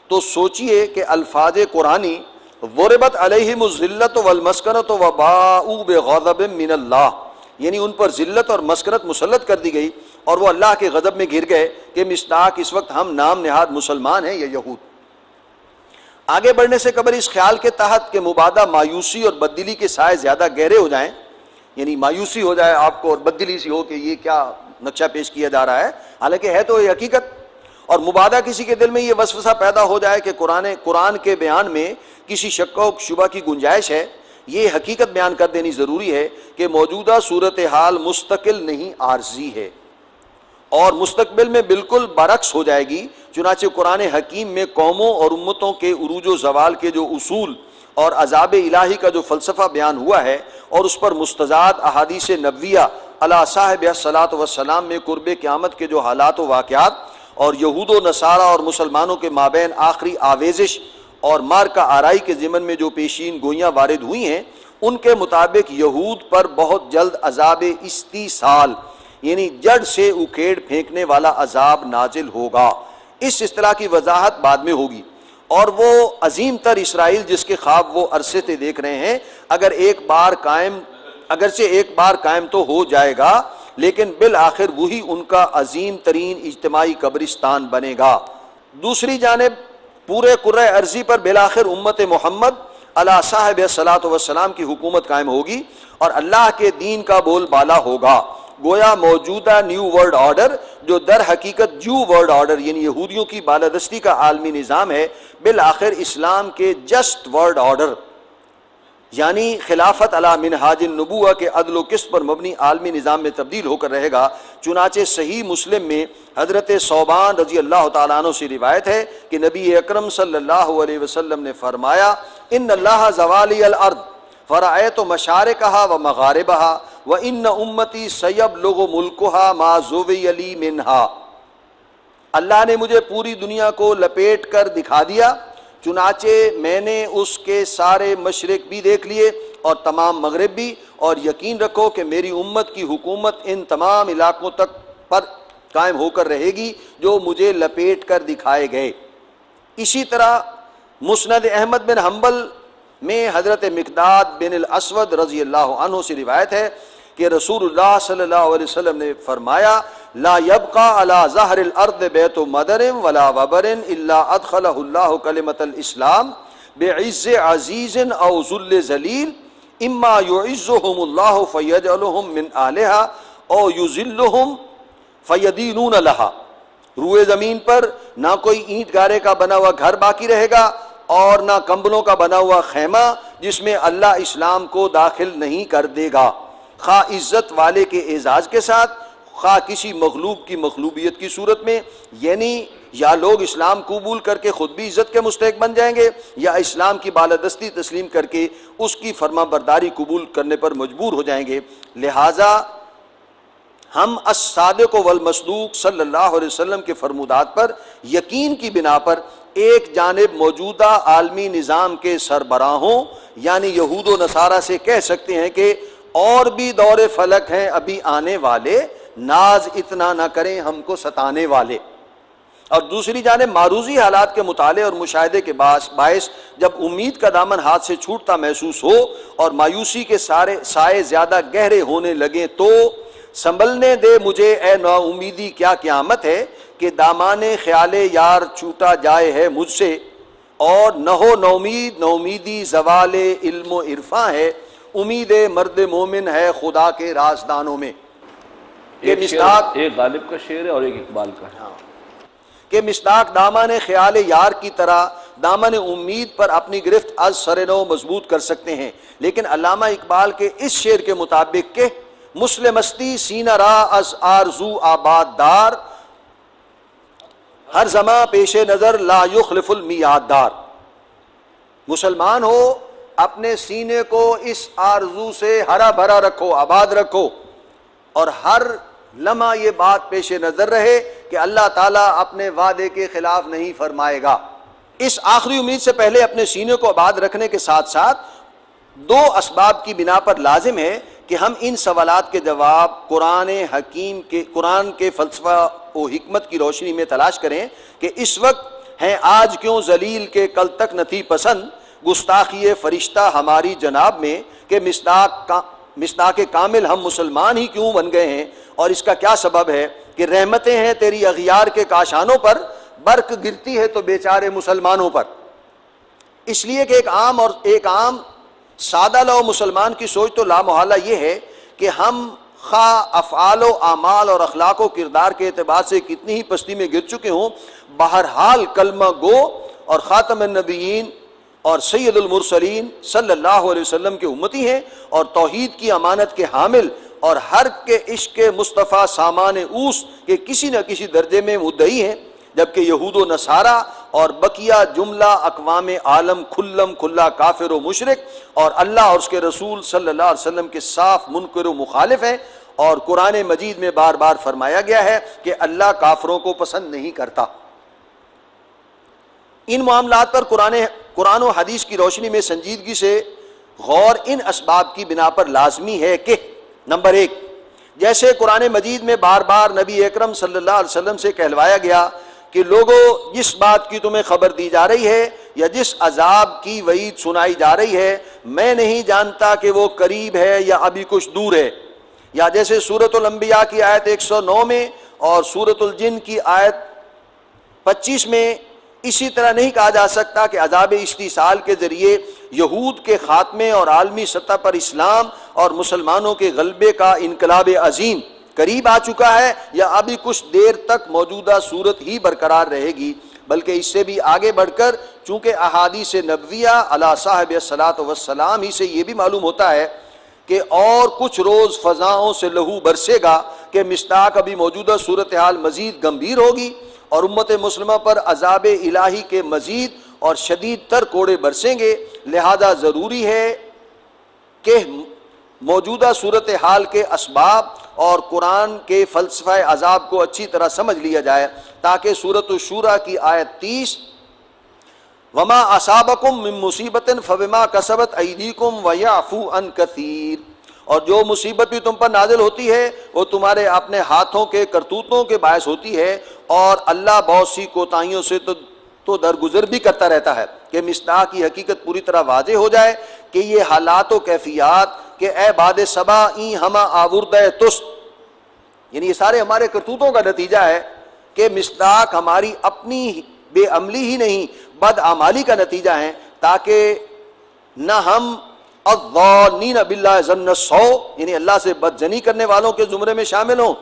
تو سوچئے کہ الفاظ قرآنی ضربت علیہم الذلۃ والمسکنۃ وباؤوا بغضب من اللہ، یعنی ان پر ذلت اور مسکنت مسلط کر دی گئی اور وہ اللہ کے غضب میں گر گئے کہ مصداق اس وقت ہم نام نہاد مسلمان ہیں یا یہود۔ آگے بڑھنے سے قبل اس خیال کے تحت کہ مبادا مایوسی اور بددلی کے سائے زیادہ گہرے ہو جائیں، یعنی مایوسی ہو جائے آپ کو اور بددلی سی ہو کہ یہ کیا نقشہ پیش کیا جا رہا ہے، حالانکہ ہے تو یہ حقیقت، اور مبادا کسی کے دل میں یہ وسوسہ پیدا ہو جائے کہ قرآن کے بیان میں کسی شک و شبہ کی گنجائش ہے، یہ حقیقت بیان کر دینی ضروری ہے کہ موجودہ صورتحال مستقل نہیں عارضی ہے اور مستقبل میں بالکل برعکس ہو جائے گی۔ چنانچہ قرآن حکیم میں قوموں اور امتوں کے عروج و زوال کے جو اصول اور عذاب الہی کا جو فلسفہ بیان ہوا ہے اور اس پر مستضاد احادیث نبویہ علی صاحب الصلاۃ والسلام میں قرب قیامت کے جو حالات و واقعات اور یہود و نصارہ اور مسلمانوں کے مابین آخری آویزش اور مارکہ آرائی کے ضمن میں جو پیشین گوئیاں وارد ہوئی ہیں، ان کے مطابق یہود پر بہت جلد عذاب استیصال یعنی جڑ سے اکھیڑ پھینکنے والا عذاب نازل ہوگا۔ اس اصطلاح کی وضاحت بعد میں ہوگی، اور وہ عظیم تر اسرائیل جس کے خواب وہ عرصے سے دیکھ رہے ہیں اگرچہ ایک بار قائم تو ہو جائے گا، لیکن بالآخر وہی ان کا عظیم ترین اجتماعی قبرستان بنے گا۔ دوسری جانب پورے کرۂ ارضی پر بالآخر امت محمد علی صاحب الصلاۃ والسلام کی حکومت قائم ہوگی اور اللہ کے دین کا بول بالا ہوگا۔ گویا موجودہ نیو ورلڈ آرڈر جو در حقیقت جو ورلڈ آرڈر یعنی یہودیوں کی بالادستی کا عالمی نظام ہے، بالآخر اسلام کے جسٹ ورلڈ آرڈر یعنی خلافت علی منہاج النبوہ کے عدل و قسط پر مبنی عالمی نظام میں تبدیل ہو کر رہے گا۔ چنانچہ صحیح مسلم میں حضرت ثوبان رضی اللہ تعالیٰ عنہ سے روایت ہے کہ نبی اکرم صلی اللہ علیہ وسلم نے فرمایا، ان اللہ زوالی الارض فرأیت مشارقها ومغاربها وان امتی سیبلغ ملکها ما زوی لی منها۔ اللہ نے مجھے پوری دنیا کو لپیٹ کر دکھا دیا، چنانچہ میں نے اس کے سارے مشرق بھی دیکھ لیے اور تمام مغرب بھی، اور یقین رکھو کہ میری امت کی حکومت ان تمام علاقوں تک پر قائم ہو کر رہے گی جو مجھے لپیٹ کر دکھائے گئے۔ اسی طرح مسند احمد بن حنبل میں حضرت مقداد بن الاسود رضی اللہ عنہ سے روایت ہے کہ رسول اللہ صلی اللہ علیہ وسلم نے فرمایا، لا يبقى على ظہر الارض بیت مدر ولا وبر الا ادخلہ اللہ کلمۃ الاسلام بعز عزیز او ذل ذلیل اما يعزهم اللہ فیجعلهم من اہلها او یذلهم فیدینون لها۔ روئے زمین پر نہ کوئی اینٹ گارے کا بنا ہوا گھر باقی رہے گا اور نہ کمبلوں کا بنا ہوا خیمہ جس میں اللہ اسلام کو داخل نہیں کر دے گا، خواہ عزت والے کے اعزاز کے ساتھ، خواہ کسی مغلوب کی مغلوبیت کی صورت میں، یعنی یا لوگ اسلام قبول کر کے خود بھی عزت کے مستحق بن جائیں گے یا اسلام کی بالادستی تسلیم کر کے اس کی فرما برداری قبول کرنے پر مجبور ہو جائیں گے۔ لہٰذا ہم الصادق والمصدوق صلی اللہ علیہ وسلم کے فرمودات پر یقین کی بنا پر ایک جانب موجودہ عالمی نظام کے سربراہوں یعنی یہود و نصارہ سے کہہ سکتے ہیں کہ اور بھی دور فلک ہیں ابھی آنے والے، ناز اتنا نہ کریں ہم کو ستانے والے، اور دوسری جانب معروضی حالات کے مطالعے اور مشاہدے کے باعث جب امید کا دامن ہاتھ سے چھوٹتا محسوس ہو اور مایوسی کے سائے زیادہ گہرے ہونے لگیں تو سنبھلنے دے مجھے اے نا امیدی کیا قیامت ہے کہ دامان خیال یار چھوٹا جائے ہے مجھ سے اور نومیدی زوال علم و عرفاں ہے، امید مرد مومن ہے خدا کے رازدانوں میں. کہ مصداق ایک غالب کا شعر ہے اور ایک اقبال کا ہے. کہ مصداق دامن خیال یار کی طرح دامن امید پر اپنی گرفت از سر نو مضبوط کر سکتے ہیں. لیکن علامہ اقبال کے اس شعر کے مطابق کہ مسلمستی سینہ را از آرزو آباد دار، ہر زمان پیش نظر لا یخلف المیعاد دار. مسلمان ہو اپنے سینے کو اس آرزو سے ہرا بھرا رکھو، آباد رکھو، اور ہر لمحہ یہ بات پیش نظر رہے کہ اللہ تعالیٰ اپنے وعدے کے خلاف نہیں فرمائے گا. اس آخری امید سے پہلے اپنے سینے کو آباد رکھنے کے ساتھ ساتھ دو اسباب کی بنا پر لازم ہے کہ ہم ان سوالات کے جواب قرآن کے فلسفہ و حکمت کی روشنی میں تلاش کریں کہ اس وقت ہیں آج کیوں ذلیل کے کل تک نہ تھی پسند، گستاخی فرشتہ ہماری جناب میں، کہ مصداق کامل ہم مسلمان ہی کیوں بن گئے ہیں، اور اس کا کیا سبب ہے کہ رحمتیں ہیں تیری اغیار کے کاشانوں پر، برق گرتی ہے تو بیچارے مسلمانوں پر. اس لیے کہ ایک عام سادہ لو مسلمان کی سوچ تو لامحالہ یہ ہے کہ ہم خواہ افعال و اعمال اور اخلاق و کردار کے اعتبار سے کتنی ہی پستی میں گر چکے ہوں، بہرحال کلمہ گو اور خاتم النبیین اور سید المرسلین صلی اللہ علیہ وسلم کے امتی ہیں، اور توحید کی امانت کے حامل اور ہر کے عشق مصطفیٰ سامان اوس کے کسی نہ کسی درجے میں مدعی ہیں. جبکہ یہود و نصارہ اور بقیہ جملہ اقوام عالم کھلا کافر و مشرک اور اللہ اور اس کے رسول صلی اللہ علیہ وسلم کے صاف منکر و مخالف ہیں. اور قرآن مجید میں بار بار فرمایا گیا ہے کہ اللہ کافروں کو پسند نہیں کرتا. ان معاملات پر قرآن و حدیث کی روشنی میں سنجیدگی سے غور ان اسباب کی بنا پر لازمی ہے کہ نمبر 1، جیسے قرآن مجید میں بار بار نبی اکرم صلی اللہ علیہ وسلم سے کہلوایا گیا کہ لوگوں جس بات کی تمہیں خبر دی جا رہی ہے یا جس عذاب کی وعید سنائی جا رہی ہے، میں نہیں جانتا کہ وہ قریب ہے یا ابھی کچھ دور ہے. یا جیسے سورۃ الانبیاء کی آیت 109 میں اور سورۃ الجن کی آیت 25 میں اسی طرح نہیں کہا جا سکتا کہ عذاب استیصال کے ذریعے یہود کے خاتمے اور عالمی سطح پر اسلام اور مسلمانوں کے غلبے کا انقلاب عظیم قریب آ چکا ہے یا ابھی کچھ دیر تک موجودہ صورت ہی برقرار رہے گی. بلکہ اس سے بھی آگے بڑھ کر چونکہ احادیث نبویہ علی صاحب الصلاۃ والسلام ہی سے یہ بھی معلوم ہوتا ہے کہ اور کچھ روز فضاؤں سے لہو برسے گا کہ مصداق ابھی موجودہ صورتحال مزید گمبھیر ہوگی اور امت مسلمہ پر عذاب الہی کے مزید اور شدید تر کوڑے برسیں گے. لہذا ضروری ہے کہ موجودہ صورتحال کے اسباب اور قرآن کے فلسفہ عذاب کو اچھی طرح سمجھ لیا جائے تاکہ سورۃ الشورى کی آیت 30 وما اصابکم من مصیبت فبما کسبت ایدیکم ویعفو عن کثیر، اور جو مصیبت بھی تم پر نازل ہوتی ہے وہ تمہارے اپنے ہاتھوں کے کرتوتوں کے باعث ہوتی ہے، اور اللہ بہت سی کوتاہیوں سے تو درگزر بھی کرتا رہتا ہے. کہ مصداق کی حقیقت پوری طرح واضح ہو جائے کہ یہ حالات و کیفیات کہ اے باد صبا این ہما آوردہ تست، یعنی یہ سارے ہمارے کرتوتوں کا نتیجہ ہے کہ مصداق ہماری اپنی بے عملی ہی نہیں بد اعمالی کا نتیجہ ہے، تاکہ نہ ہم الظانین باللہ ظن السوء یعنی اللہ سے بدظنی کرنے والوں کے زمرے میں شامل ہوں،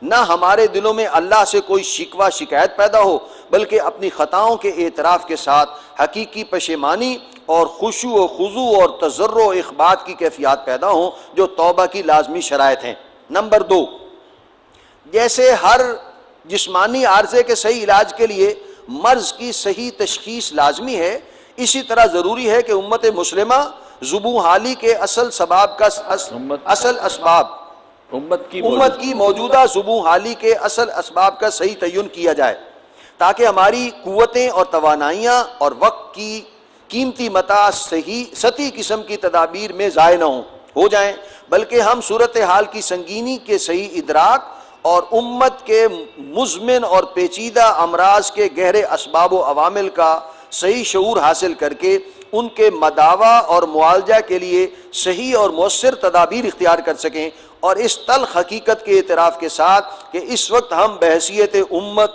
نہ ہمارے دلوں میں اللہ سے کوئی شکوہ شکایت پیدا ہو، بلکہ اپنی خطاؤں کے اعتراف کے ساتھ حقیقی پشیمانی اور خشوع و خضوع اور تضرع و اخبات کی کیفیات پیدا ہوں جو توبہ کی لازمی شرائط ہیں. نمبر 2، جیسے ہر جسمانی عارضے کے صحیح علاج کے لیے مرض کی صحیح تشخیص لازمی ہے، اسی طرح ضروری ہے کہ امت مسلمہ زبوں حالی کے امت کی موجودہ زبوں حالی کے اصل اسباب کا صحیح تعین کیا جائے تاکہ ہماری قوتیں اور توانائیاں اور وقت کی قیمتی متاع سطحی قسم کی تدابیر میں ضائع نہ ہو جائیں، بلکہ ہم صورتحال کی سنگینی کے صحیح ادراک اور امت کے مزمن اور پیچیدہ امراض کے گہرے اسباب و عوامل کا صحیح شعور حاصل کر کے ان کے مداوا اور معالجہ کے لیے صحیح اور مؤثر تدابیر اختیار کر سکیں، اور اس تلخ حقیقت کے اعتراف کے ساتھ کہ اس وقت ہم بحیثیت امت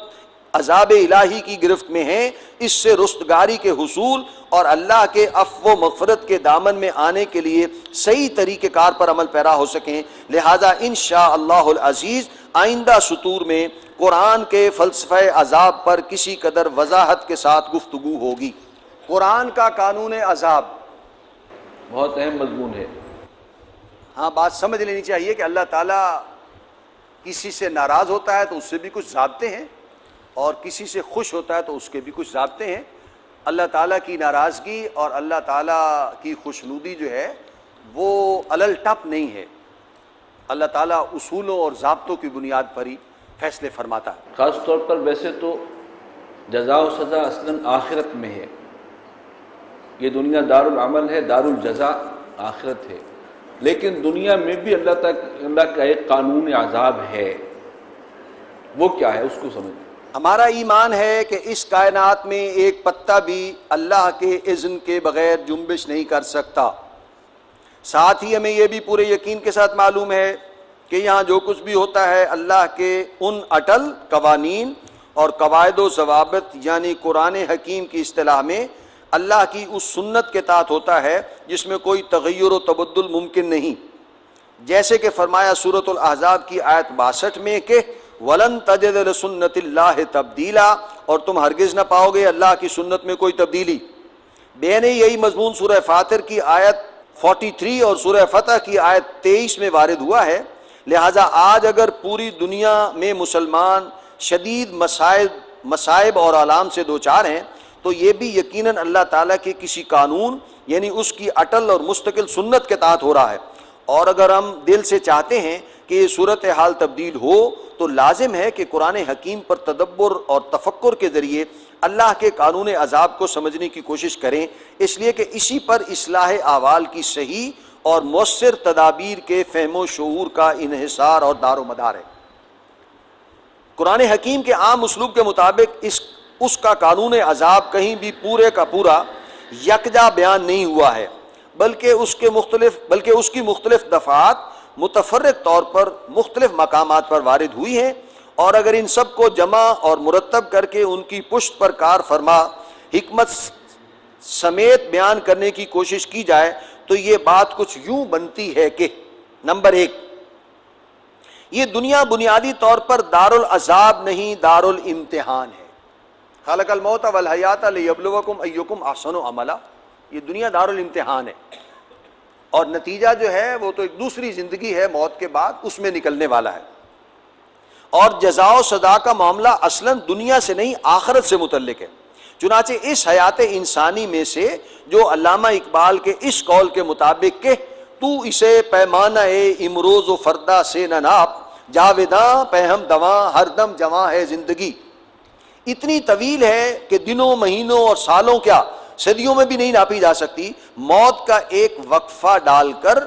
عذاب الہی کی گرفت میں ہیں، اس سے رستگاری کے حصول اور اللہ کے عفو و مغفرت کے دامن میں آنے کے لیے صحیح طریقہ کار پر عمل پیرا ہو سکیں۔ لہذا انشاءاللہ العزیز آئندہ سطور میں قرآن کے فلسفہ عذاب پر کسی قدر وضاحت کے ساتھ گفتگو ہوگی۔ قرآن کا قانون عذاب بہت اہم مضمون ہے۔ ہاں، بات سمجھ لینی چاہیے کہ اللہ تعالیٰ کسی سے ناراض ہوتا ہے تو اس سے بھی کچھ ضابطے ہیں، اور کسی سے خوش ہوتا ہے تو اس کے بھی کچھ ضابطے ہیں۔ اللہ تعالیٰ کی ناراضگی اور اللہ تعالیٰ کی خوشنودی جو ہے وہ علل ٹپ نہیں ہے، اللہ تعالیٰ اصولوں اور ضابطوں کی بنیاد پر ہی فیصلے فرماتا ہے۔ خاص طور پر ویسے تو جزا و سزا اصلاً آخرت میں ہے، یہ دنیا دار العمل ہے، دار الجزا آخرت ہے، لیکن دنیا میں بھی اللہ کا ایک قانون عذاب ہے۔ وہ کیا ہے اس کو سمجھیں۔ ہمارا ایمان ہے کہ اس کائنات میں ایک پتا بھی اللہ کے اذن کے بغیر جنبش نہیں کر سکتا۔ ساتھ ہی ہمیں یہ بھی پورے یقین کے ساتھ معلوم ہے کہ یہاں جو کچھ بھی ہوتا ہے اللہ کے ان اٹل قوانین اور قواعد و ضوابط یعنی قرآن حکیم کی اصطلاح میں اللہ کی اس سنت کے تحت ہوتا ہے جس میں کوئی تغیر و تبدل ممکن نہیں، جیسے کہ فرمایا سورۃ الاحزاب کی آیت 62 میں کہ وَلَن تَجِدَ لِسُنَّتِ اللَّهِ تَبْدِيلًا، اور تم ہرگز نہ پاؤ گے اللہ کی سنت میں کوئی تبدیلی۔ بے نے یہی مضمون سورہ فاطر کی آیت 43 اور سورہ فتح کی آیت 23 میں وارد ہوا ہے۔ لہٰذا آج اگر پوری دنیا میں مسلمان شدید مصائب اور آلام سے دوچار ہیں تو یہ بھی یقیناً اللہ تعالیٰ کے کسی قانون یعنی اس کی اٹل اور مستقل سنت کے تحت ہو رہا ہے، اور اگر ہم دل سے چاہتے ہیں کہ یہ صورتحال تبدیل ہو تو لازم ہے کہ قرآن حکیم پر تدبر اور تفکر کے ذریعے اللہ کے قانون عذاب کو سمجھنے کی کوشش کریں، اس لیے کہ اسی پر اصلاح احوال کی صحیح اور مؤثر تدابیر کے فہم و شعور کا انحصار اور دار و مدار ہے۔ قرآن حکیم کے عام اسلوب کے مطابق اس کا قانون عذاب کہیں بھی پورے کا پورا یکجا بیان نہیں ہوا ہے، بلکہ اس کی مختلف دفعات متفرق طور پر مختلف مقامات پر وارد ہوئی ہیں، اور اگر ان سب کو جمع اور مرتب کر کے ان کی پشت پر کار فرما حکمت سمیت بیان کرنے کی کوشش کی جائے تو یہ بات کچھ یوں بنتی ہے کہ نمبر 1، یہ دنیا بنیادی طور پر دار العذاب نہیں دار الامتحان ہے۔ خلق الموت والحیات لیبلوکم ایکم احسن عملا، یہ دنیا دار الامتحان ہے، اور نتیجہ جو ہے وہ تو ایک دوسری زندگی ہے موت کے بعد، اس میں نکلنے والا ہے۔ اور جزا و سزا کا معاملہ اصلاً دنیا سے نہیں آخرت سے متعلق ہے۔ چنانچہ اس حیات انسانی میں سے جو علامہ اقبال کے اس قول کے مطابق کہ تو اسے پیمانہ امروز و فردا سے نہ ناپ، جاویداں پہم دواں ہر دم جواں ہے زندگی، اتنی طویل ہے کہ دنوں مہینوں اور سالوں کیا صدیوں میں بھی نہیں ناپی جا سکتی۔ موت کا ایک وقفہ ڈال کر،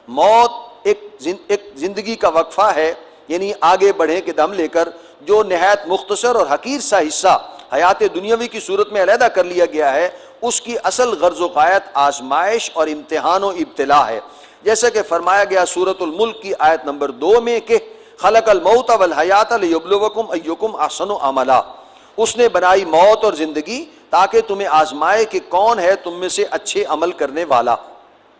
موت ایک زندگی کا وقفہ ہے، یعنی آگے بڑھے کے دم لے کر، جو نہایت مختصر اور حقیر سا حصہ حیات دنیاوی کی صورت میں علیحدہ کر لیا گیا ہے، اس کی اصل غرض و غایت آزمائش اور امتحان و ابتلا ہے، جیسا کہ فرمایا گیا سورۃ الملک کی آیت نمبر 2 میں کہ خلق الموت والحیات لیبلوکم ایکم احسن عملا، اس نے بنائی موت اور زندگی تاکہ تمہیں آزمائے کہ کون ہے تم میں سے اچھے عمل کرنے والا،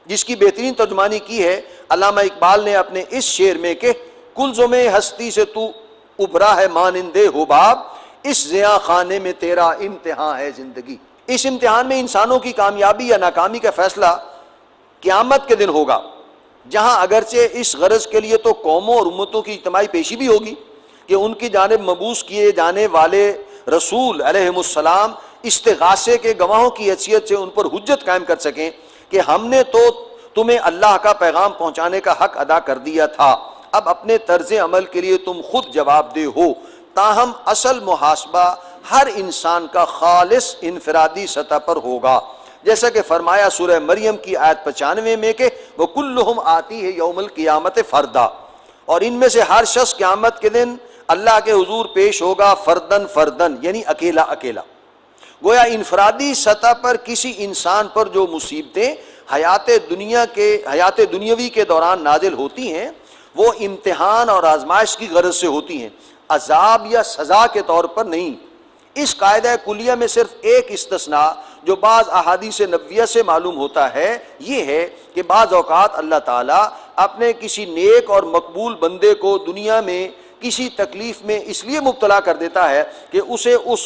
جس کی بہترین ترجمانی کی ہے علامہ اقبال نے اپنے اس شعر میں کہ کلزم ہستی سے تو ابھرا ہے مانندے حباب، اس زیاں خانے میں تیرا امتحان ہے زندگی۔ اس امتحان میں انسانوں کی کامیابی یا ناکامی کا فیصلہ قیامت کے دن ہوگا، جہاں اگرچہ اس غرض کے لیے تو قوموں اور امتوں کی اجتماعی پیشی بھی ہوگی کہ ان کی جانب مبعوث کیے جانے والے رسول علیہم السلام استغاثے کے گواہوں کی حیثیت سے ان پر حجت قائم کر سکیں کہ ہم نے تو تمہیں اللہ کا پیغام پہنچانے کا حق ادا کر دیا تھا، اب اپنے طرز عمل کے لیے تم خود جواب دہ ہو۔ تاہم اصل محاسبہ ہر انسان کا خالص انفرادی سطح پر ہوگا، جیسا کہ فرمایا سورہ مریم کی آیت 95 میں کہ وَكُلُّهُمْ آتِيهِ يَوْمَ الْقِيَامَةِ فَرْدًا، اور ان میں سے ہر شخص قیامت کے دن اللہ کے حضور پیش ہوگا فردن فردن، یعنی اکیلا اکیلا۔ گویا انفرادی سطح پر کسی انسان پر جو مصیبتیں حیات دنیاوی کے دوران نازل ہوتی ہیں وہ امتحان اور آزمائش کی غرض سے ہوتی ہیں، عذاب یا سزا کے طور پر نہیں۔ اس قاعدہ کلیہ میں صرف ایک استثناء جو بعض احادیث نبویہ سے معلوم ہوتا ہے یہ ہے کہ بعض اوقات اللہ تعالیٰ اپنے کسی نیک اور مقبول بندے کو دنیا میں کسی تکلیف میں اس لیے مبتلا کر دیتا ہے کہ اسے اس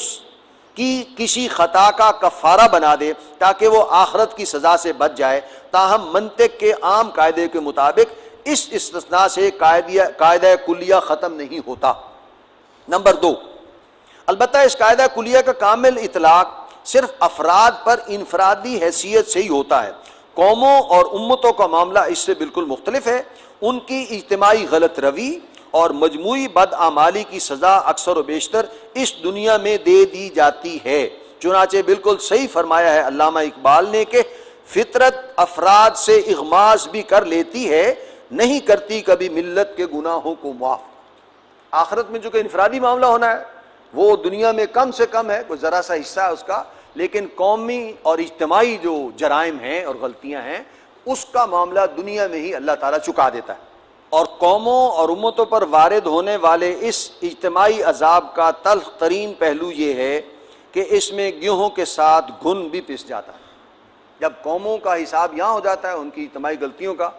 کی کسی خطا کا کفارہ بنا دے تاکہ وہ آخرت کی سزا سے بچ جائے، تاہم منطق کے عام قاعدے کے مطابق اس استثناء سے قاعدہ کلیہ ختم نہیں ہوتا۔ نمبر 2، البتہ اس قاعدہ کلیہ کا کامل اطلاق صرف افراد پر انفرادی حیثیت سے ہی ہوتا ہے۔ قوموں اور امتوں کا معاملہ اس سے بالکل مختلف ہے۔ ان کی اجتماعی غلط روی اور مجموعی بدعمالی کی سزا اکثر و بیشتر اس دنیا میں دے دی جاتی ہے۔ چنانچہ بالکل صحیح فرمایا ہے علامہ اقبال نے کہ فطرت افراد سے اغماض بھی کر لیتی ہے، نہیں کرتی کبھی ملت کے گناہوں کو معاف۔ آخرت میں جو کہ انفرادی معاملہ ہونا ہے وہ دنیا میں کم سے کم ہے، کوئی ذرا سا حصہ ہے اس کا، لیکن قومی اور اجتماعی جو جرائم ہیں اور غلطیاں ہیں اس کا معاملہ دنیا میں ہی اللہ تعالیٰ چکا دیتا ہے۔ اور قوموں اور امتوں پر وارد ہونے والے اس اجتماعی عذاب کا تلخ ترین پہلو یہ ہے کہ اس میں گیہوں کے ساتھ گھن بھی پس جاتا ہے۔ جب قوموں کا حساب یہاں ہو جاتا ہے ان کی اجتماعی غلطیوں کا،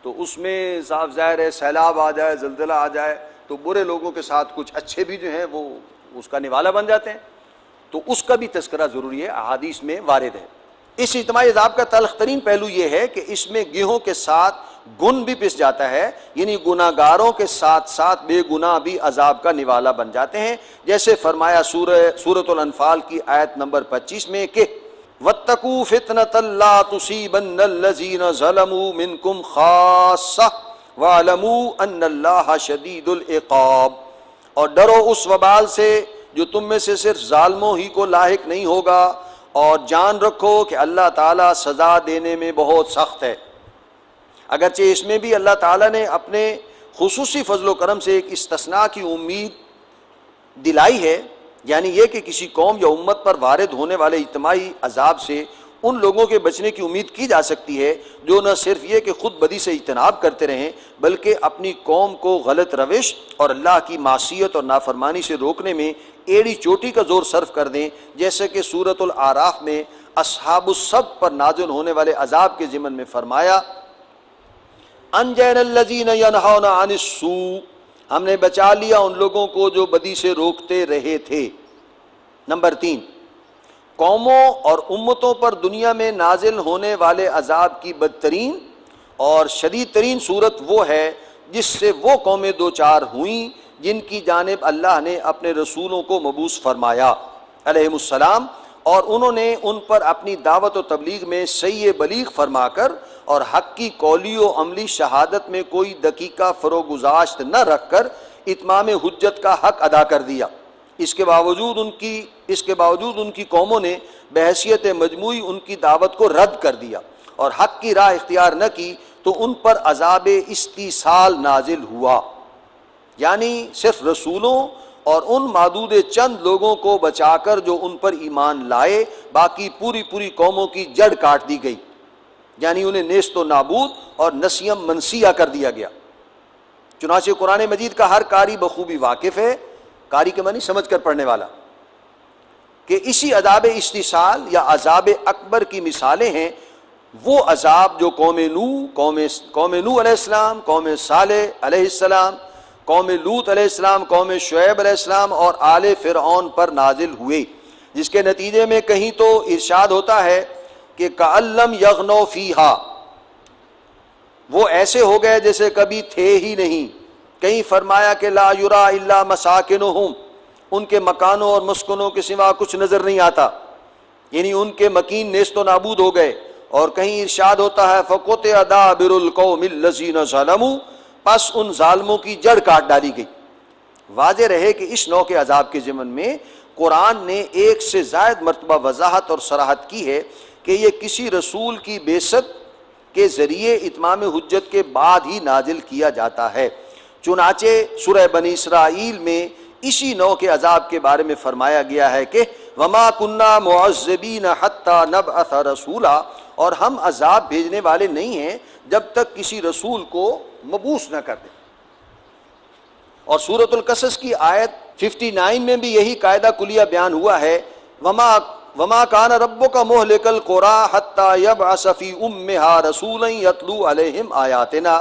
تو اس میں صاف ظاہر ہے سیلاب آ جائے، زلزلہ آ جائے تو برے لوگوں کے ساتھ کچھ اچھے بھی جو ہیں وہ اس کا نوالا بن جاتے ہیں، تو اس کا بھی تذکرہ ضروری ہے، احادیث میں وارد ہے۔ اس اجتماعی عذاب کا تلخ ترین پہلو یہ ہے کہ اس میں گیہوں کے ساتھ گن بھی پس جاتا ہے، یعنی گناہ گاروں کے ساتھ ساتھ بے گناہ بھی عذاب کا نوالا بن جاتے ہیں، جیسے فرمایا سورۃ الانفال کی آیت نمبر 25 میں کہ وَاتَّقُوا فِتْنَةً لَا تُصِيبَنَّ الَّذِينَ ظَلَمُوا مِنْكُمْ خَاصَّةً وَاعْلَمُوا أَنَّ اللَّهَ شَدِيدُ الْعِقَابِ، اور ڈرو اس وبال سے جو تم میں سے صرف ظالموں ہی کو لاحق نہیں ہوگا، اور جان رکھو کہ اللہ تعالیٰ سزا دینے میں بہت سخت ہے۔ اگرچہ اس میں بھی اللہ تعالیٰ نے اپنے خصوصی فضل و کرم سے ایک استثناء کی امید دلائی ہے، یعنی یہ کہ کسی قوم یا امت پر وارد ہونے والے اجتماعی عذاب سے ان لوگوں کے بچنے کی امید کی جا سکتی ہے جو نہ صرف یہ کہ خود بدی سے اجتناب کرتے رہیں بلکہ اپنی قوم کو غلط روش اور اللہ کی معصیت اور نافرمانی سے روکنے میں ایڑی چوٹی کا زور صرف کر دیں، جیسے کہ سورۃ الاعراف میں اصحاب السبت پر نازل ہونے والے عذاب کے ضمن میں فرمایا انجینا الذین ینہون عن السوء، ہم نے بچا لیا ان لوگوں کو جو بدی سے روکتے رہے تھے۔ نمبر 3، قوموں اور امتوں پر دنیا میں نازل ہونے والے عذاب کی بدترین اور شدید ترین صورت وہ ہے جس سے وہ قومیں دوچار ہوئیں جن کی جانب اللہ نے اپنے رسولوں کو مبعوث فرمایا علیہم السلام، اور انہوں نے ان پر اپنی دعوت و تبلیغ میں صحیح بلیغ فرما کر اور حق کی قولی و عملی شہادت میں کوئی دقیقہ فروگزاشت نہ رکھ کر اتمام حجت کا حق ادا کر دیا۔ اس کے باوجود ان کی قوموں نے بحیثیت مجموعی ان کی دعوت کو رد کر دیا اور حق کی راہ اختیار نہ کی تو ان پر عذاب استیصال نازل ہوا، یعنی صرف رسولوں اور ان معدود چند لوگوں کو بچا کر جو ان پر ایمان لائے، باقی پوری قوموں کی جڑ کاٹ دی گئی، یعنی انہیں نیست و نابود اور نسیم منسیہ کر دیا گیا۔ چنانچہ قرآن مجید کا ہر قاری بخوبی واقف ہے، قاری کے معنی سمجھ کر پڑھنے والا، کہ اسی عذاب استیصال یا عذاب اکبر کی مثالیں ہیں وہ عذاب جو قوم نوح علیہ السلام، قوم صالح علیہ السلام، قوم لوط علیہ السلام، قوم شعیب علیہ السلام اور آل فرعون پر نازل ہوئے، جس کے نتیجے میں کہیں تو ارشاد ہوتا ہے کہ کأن لم یغنوا فیہا، وہ ایسے ہو گئے جیسے کبھی تھے ہی نہیں، کہیں فرمایا کہ لا یرا الا مساکنہم، ان کے مکانوں اور مسکنوں کے سوا کچھ نظر نہیں آتا، یعنی ان کے مکین نیست و نابود ہو گئے، اور کہیں ارشاد ہوتا ہے فقطع دابر القوم الذین ظلموا، پس ان ظالموں کی جڑ کاٹ ڈالی گئی۔ واضح رہے کہ اس نوع کے عذاب کے ضمن میں قرآن نے ایک سے زائد مرتبہ وضاحت اور صراحت کی ہے کہ یہ کسی رسول کی بعثت کے ذریعے اتمام حجت کے بعد ہی نازل کیا جاتا ہے۔ چنانچہ سورہ بنی اسرائیل میں اسی نوع کے عذاب کے بارے میں فرمایا گیا ہے کہ وما كنا معذبین حتی نبعث رسولا، اور ہم عذاب بھیجنے والے نہیں ہیں جب تک کسی رسول کو مبعوث نہ کر دیں۔ اور سورۃ القصص کی آیت 59 میں بھی یہی قاعدہ کلیہ بیان ہوا ہے، وما کان ربک مہلک القری حتی یبعث فی امہا رسولا یتلو علیہم آیاتنا،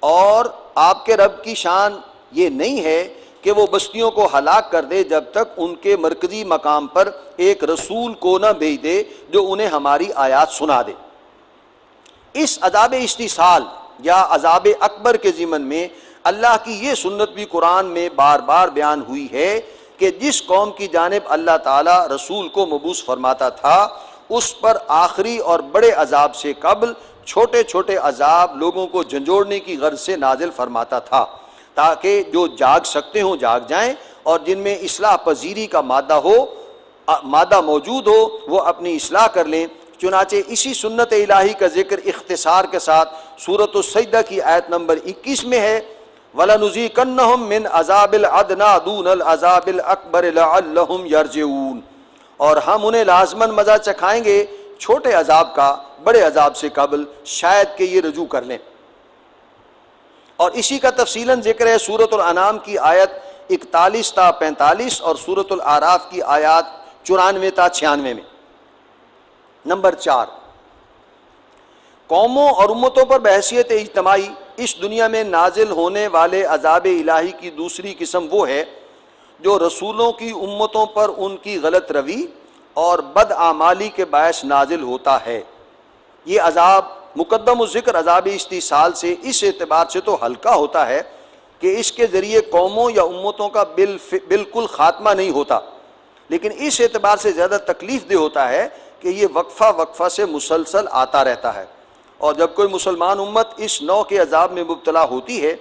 اور آپ کے رب کی شان یہ نہیں ہے کہ وہ بستیوں کو ہلاک کر دے جب تک ان کے مرکزی مقام پر ایک رسول کو نہ بھیج دے جو انہیں ہماری آیات سنا دے۔ اس عذاب استحصال یا عذاب اکبر کے ضمن میں اللہ کی یہ سنت بھی قرآن میں بار بار بیان ہوئی ہے کہ جس قوم کی جانب اللہ تعالی رسول کو مبعوث فرماتا تھا اس پر آخری اور بڑے عذاب سے قبل چھوٹے چھوٹے عذاب لوگوں کو جھنجھوڑنے کی غرض سے نازل فرماتا تھا، تاکہ جو جاگ سکتے ہوں جاگ جائیں، اور جن میں اصلاح پذیری کا مادہ موجود ہو وہ اپنی اصلاح کر لیں۔ چنانچہ اسی سنت الہی کا ذکر اختصار کے ساتھ سورۃ السجدہ کی آیت نمبر 21 میں ہے، وَلَنُذِيقَنَّهُم مِّنْ عَذَابِ الْأَدْنَىٰ دُونَ الْعَذَابِ الْأَكْبَرِ لَعَلَّهُمْ يَرْجِعُونَ، اور ہم انہیں لازماً مزہ چکھائیں گے چھوٹے عذاب کا بڑے عذاب سے قبل، شاید کہ یہ رجوع کر لیں۔ اور اسی کا تفصیلاً ذکر ہے سورۃ الانعام کی آیت 41 تا 45 اور سورۃ الاعراف کی آیات 94 تا 96 میں۔ نمبر 4، قوموں اور امتوں پر بحیثیت اجتماعی اس دنیا میں نازل ہونے والے عذاب الہی کی دوسری قسم وہ ہے جو رسولوں کی امتوں پر ان کی غلط روی اور بدعمالی کے باعث نازل ہوتا ہے۔ یہ عذاب مقدم الذکر عذاب استحصال سے اس اعتبار سے تو ہلکا ہوتا ہے کہ اس کے ذریعے قوموں یا امتوں کا بالکل خاتمہ نہیں ہوتا، لیکن اس اعتبار سے زیادہ تکلیف دہ ہوتا ہے کہ یہ وقفہ سے مسلسل آتا رہتا ہے، اور جب کوئی مسلمان امت اس نوع کے عذاب میں مبتلا ہوتی ہے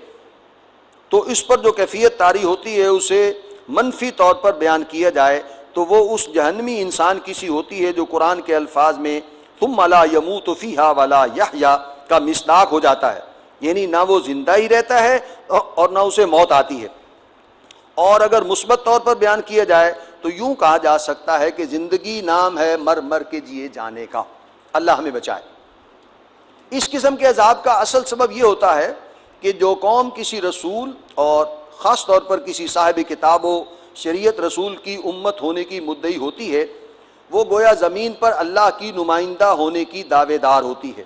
تو اس پر جو کیفیت طاری ہوتی ہے اسے منفی طور پر بیان کیا جائے تو وہ اس جہنمی انسان کی سی ہوتی ہے جو قرآن کے الفاظ میں ثم لا يموت فيها ولا يحيا کا مصداق ہو جاتا ہے، یعنی نہ وہ زندہ ہی رہتا ہے اور نہ اسے موت آتی ہے۔ اور اگر مثبت طور پر بیان کیا جائے تو یوں کہا جا سکتا ہے کہ زندگی نام ہے مر مر کے جیے جانے کا، اللہ ہمیں بچائے۔ اس قسم کے عذاب کا اصل سبب یہ ہوتا ہے کہ جو قوم کسی رسول اور خاص طور پر کسی صاحب کتاب و شریعت رسول کی امت ہونے کی مدعی ہوتی ہے وہ گویا زمین پر اللہ کی نمائندہ ہونے کی دعوے دار ہوتی ہے۔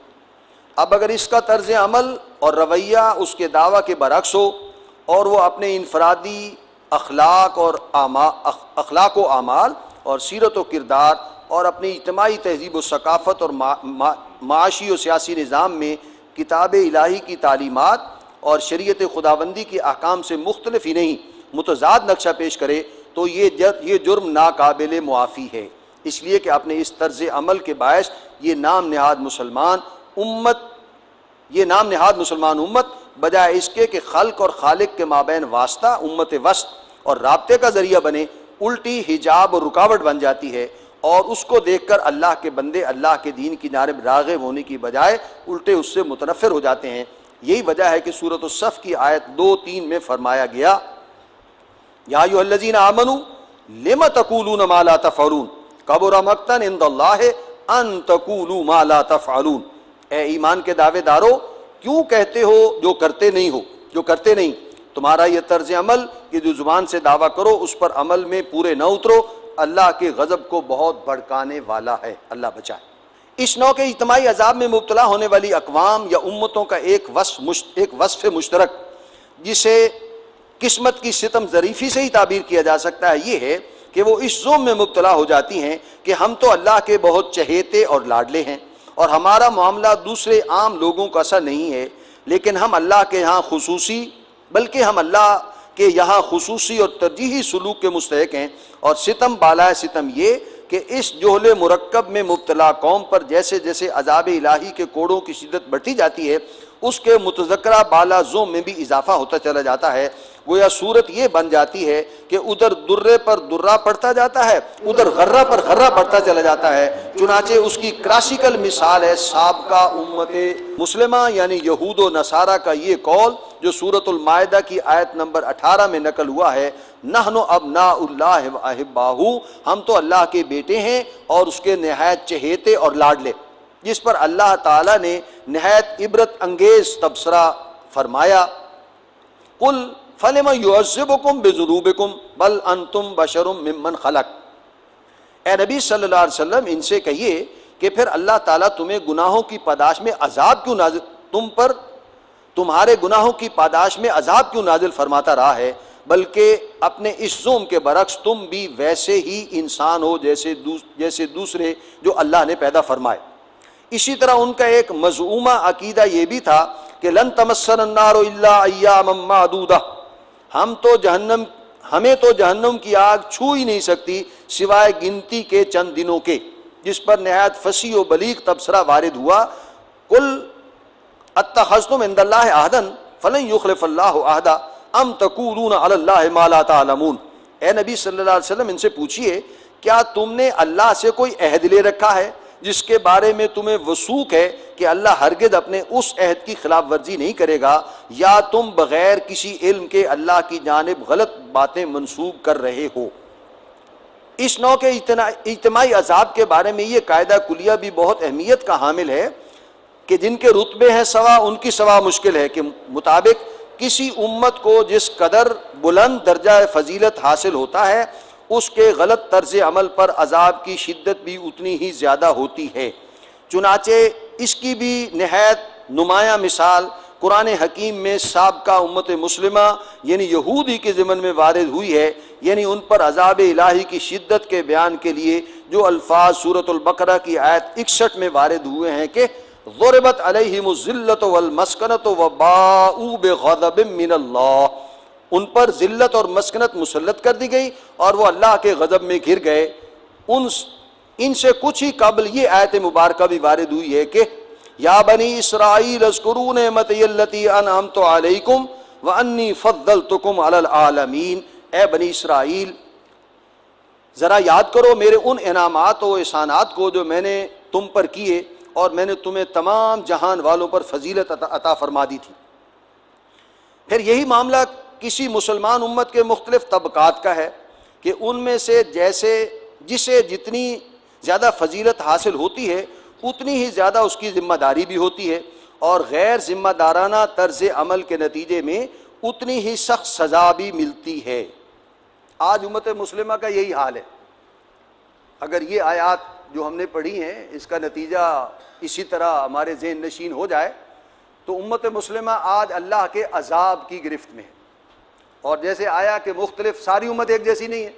اب اگر اس کا طرز عمل اور رویہ اس کے دعویٰ کے برعکس ہو اور وہ اپنے انفرادی اخلاق و اعمال اور سیرت و کردار اور اپنی اجتماعی تہذیب و ثقافت اور معاشی و سیاسی نظام میں کتاب الہی کی تعلیمات اور شریعت خداوندی کے احکام سے مختلف ہی نہیں متضاد نقشہ پیش کرے تو یہ جرم ناقابل معافی ہے، اس لیے کہ اپنے اس طرز عمل کے باعث یہ نام نہاد مسلمان امت بجائے اس کے کہ خلق اور خالق کے مابین واسطہ امت وسط اور رابطے کا ذریعہ بنے، الٹی حجاب اور رکاوٹ بن جاتی ہے، اور اس کو دیکھ کر اللہ کے بندے اللہ کے دین کی جانب راغب ہونے کی بجائے الٹے اس سے متنفر ہو جاتے ہیں۔ یہی وجہ ہے کہ سورۃ الصف کی آیت 2-3 میں فرمایا گیا، یا ایھا الذین آمنوا لم تقولون ما لا تفعلون کبر مقتا عند اللہ ان تقولوا ما لا تفعلون، اے ایمان کے دعوے دارو کیوں کہتے ہو جو کرتے نہیں، تمہارا یہ طرز عمل کہ جو زبان سے دعویٰ کرو اس پر عمل میں پورے نہ اترو اللہ کے غضب کو بہت بھڑکانے والا ہے، اللہ بچائے۔ اس نوع کے اجتماعی عذاب میں مبتلا ہونے والی اقوام یا امتوں کا ایک وصف مشترک جسے قسمت کی ستم ظریفی سے ہی تعبیر کیا جا سکتا ہے یہ ہے کہ وہ اس ظلم میں مبتلا ہو جاتی ہیں کہ ہم تو اللہ کے بہت چہیتے اور لاڈلے ہیں اور ہمارا معاملہ دوسرے عام لوگوں کا سا نہیں ہے، لیکن ہم اللہ کے یہاں خصوصی اور ترجیحی سلوک کے مستحق ہیں، اور ستم بالائے ستم یہ کہ اس جہل مرکب میں مبتلا قوم پر جیسے جیسے عذاب الہی کے کوڑوں کی شدت بڑھتی جاتی ہے اس کے متذکرہ بالا زوم میں بھی اضافہ ہوتا چلا جاتا ہے۔ گویا صورت یہ بن جاتی ہے کہ ادھر درے پر درہ پڑتا جاتا ہے، ادھر غرہ پر غرہ پڑتا چلا جاتا ہے۔ چنانچہ اس کی کلاسیکل مثال ہے سابقہ امت مسلمہ یعنی یہود و نصارہ کا یہ قول جو سورۃ المائدہ کی آیت نمبر 18 میں نقل ہوا ہے، نحن ابناء اللہ و احباہ، ہم تو اللہ کے بیٹے ہیں اور اس کے نہایت چہیتے اور لاڈلے، جس پر اللہ تعالیٰ نے نہایت عبرت انگیز تبصرہ فرمایا، قل فلم یعذبکم بذنوبکم بل انتم بشر ممن خلق. اے نبی صلی اللہ علیہ وسلم ان سے کہیے کہ پھر اللہ تعالیٰ تمہیں گناہوں کی پاداش میں عذاب کیوں نازل تمہارے گناہوں کی پاداش میں عذاب کیوں نازل فرماتا رہا ہے، بلکہ اپنے اس ظلم کے برعکس تم بھی ویسے ہی انسان ہو جیسے دوسرے جو اللہ نے پیدا فرمائے. اسی طرح ان کا ایک مزعومہ عقیدہ یہ بھی تھا کہ لن تمسنا النار الا ایاما معدودہ، ہمیں تو جہنم کی آگ چھو ہی نہیں سکتی سوائے گنتی کے چند دنوں کے، جس پر نہایت فصیح و بلیغ تبصرہ وارد ہوا. قل اتخذتم عند اللہ عہدا فلن یخلف اللہ عہدا ام تقولون علی اللہ ما لا تعلمون. اے نبی صلی اللہ علیہ وسلم ان سے پوچھیے کیا تم نے اللہ سے کوئی عہد لے رکھا ہے جس کے بارے میں تمہیں وثوق ہے کہ اللہ ہرگز اپنے اس عہد کی خلاف ورزی نہیں کرے گا، یا تم بغیر کسی علم کے اللہ کی جانب غلط باتیں منسوب کر رہے ہو. اس نوع کے اجتماعی عذاب کے بارے میں یہ قاعدہ کلیہ بھی بہت اہمیت کا حامل ہے کہ جن کے رتبے ہیں سوا ان کی سوا مشکل ہے، کہ مطابق کسی امت کو جس قدر بلند درجہ فضیلت حاصل ہوتا ہے اس کے غلط طرز عمل پر عذاب کی شدت بھی اتنی ہی زیادہ ہوتی ہے. چنانچہ اس کی بھی نہایت نمایاں مثال قرآن حکیم میں سابقہ امت مسلمہ یعنی یہودی کے ضمن میں وارد ہوئی ہے، یعنی ان پر عذاب الہی کی شدت کے بیان کے لیے جو الفاظ سورۃ البقرہ کی آیت 61 میں وارد ہوئے ہیں کہ ضربت علیہم الذلۃ والمسکنۃ وباؤوا بغضب من اللہ، ان پر ذلت اور مسکنت مسلط کر دی گئی اور وہ اللہ کے غضب میں گھر گئے. ان سے کچھ ہی قبل یہ آیت مبارکہ بھی وارد ہوئی ہے کہ یا بنی اسرائیل اذکروا نعمتی التی انعمت علیکم وانی فضلتکم علی العالمین. اے بنی اسرائیل ذرا یاد کرو میرے ان انعامات و احسانات کو جو میں نے تم پر کیے اور میں نے تمہیں تمام جہان والوں پر فضیلت عطا فرما دی تھی. پھر یہی معاملہ کسی مسلمان امت کے مختلف طبقات کا ہے کہ ان میں سے جسے جتنی زیادہ فضیلت حاصل ہوتی ہے اتنی ہی زیادہ اس کی ذمہ داری بھی ہوتی ہے، اور غیر ذمہ دارانہ طرز عمل کے نتیجے میں اتنی ہی سخت سزا بھی ملتی ہے. آج امت مسلمہ کا یہی حال ہے. اگر یہ آیات جو ہم نے پڑھی ہیں اس کا نتیجہ اسی طرح ہمارے ذہن نشین ہو جائے تو امت مسلمہ آج اللہ کے عذاب کی گرفت میں ہے. اور جیسے آیا کہ مختلف ساری امت ایک جیسی نہیں ہے،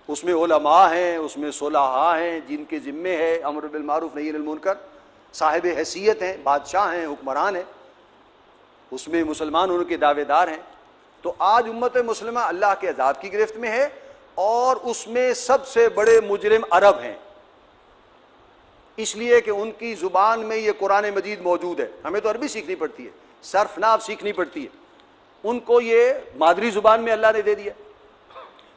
اس میں علماء ہیں، اس میں صلحاء ہیں جن کے ذمے ہے امر بالمعروف نہی عن المنکر، صاحب حیثیت ہیں، بادشاہ ہیں، حکمران ہیں، اس میں مسلمان ان کے دعوے دار ہیں. تو آج امت مسلمہ اللہ کے عذاب کی گرفت میں ہے، اور اس میں سب سے بڑے مجرم عرب ہیں، اس لیے کہ ان کی زبان میں یہ قرآن مجید موجود ہے. ہمیں تو عربی سیکھنی پڑتی ہے، صرف نحو سیکھنی پڑتی ہے، ان کو یہ مادری زبان میں اللہ نے دے دیا.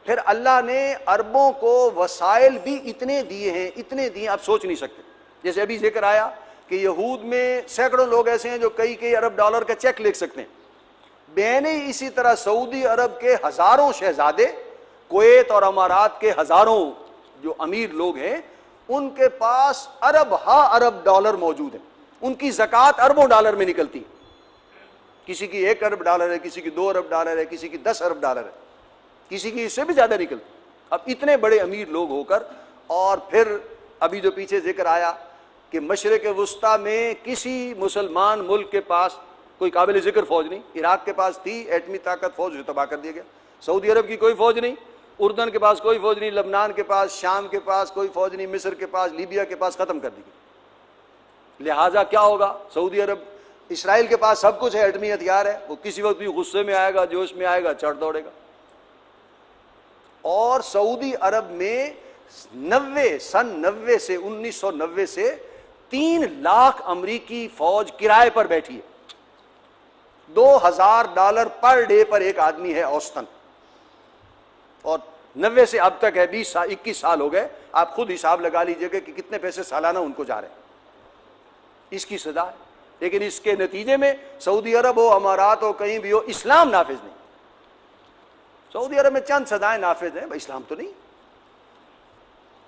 پھر اللہ نے عربوں کو وسائل بھی اتنے دیے آپ سوچ نہیں سکتے. جیسے ابھی ذکر آیا کہ یہود میں سینکڑوں لوگ ایسے ہیں جو کئی ارب ڈالر کا چیک لکھ سکتے ہیں. بین اسی طرح سعودی عرب کے ہزاروں شہزادے، کویت اور امارات کے ہزاروں جو امیر لوگ ہیں ان کے پاس ارب ڈالر موجود ہیں. ان کی زکوٰۃ اربوں ڈالر میں نکلتی ہے. کسی کی 1 ارب ڈالر ہے، کسی کی 2 ارب ڈالر ہے، کسی کی 10 ارب ڈالر ہے، کسی کی اس سے بھی زیادہ نکلتی. اب اتنے بڑے امیر لوگ ہو کر، اور پھر ابھی جو پیچھے ذکر آیا کہ مشرق وسطیٰ میں کسی مسلمان ملک کے پاس کوئی قابل ذکر فوج نہیں. عراق کے پاس تھی ایٹمی طاقت فوج، جو تباہ کر دیا گیا. سعودی عرب کی کوئی فوج نہیں، اردن کے پاس کوئی فوج نہیں، لبنان کے پاس، شام کے پاس کوئی فوج نہیں، مصر کے پاس، لیبیا کے پاس، ختم کر دی گئی. لہٰذا کیا ہوگا؟ سعودی عرب، اسرائیل کے پاس سب کچھ ہے، ایٹمی ہتھیار ہے، وہ کسی وقت بھی غصے میں آئے گا، جوش میں آئے گا، چڑھ دوڑے گا. اور سعودی عرب میں سن 1990 سے 3 لاکھ امریکی فوج کرائے پر بیٹھی ہے. $2000 پر ڈے پر ایک آدمی ہے اوسطاً. اور 90 سے اب تک ہے 21 سال ہو گئے. آپ خود حساب لگا لیجئے کہ کتنے پیسے سالانہ ان کو جا رہے ہیں. اس کی سزا ہے. لیکن اس کے نتیجے میں سعودی عرب ہو، امارات ہو، کہیں بھی ہو، اسلام نافذ نہیں. سعودی عرب میں چند سزائیں نافذ ہیں، اسلام تو نہیں.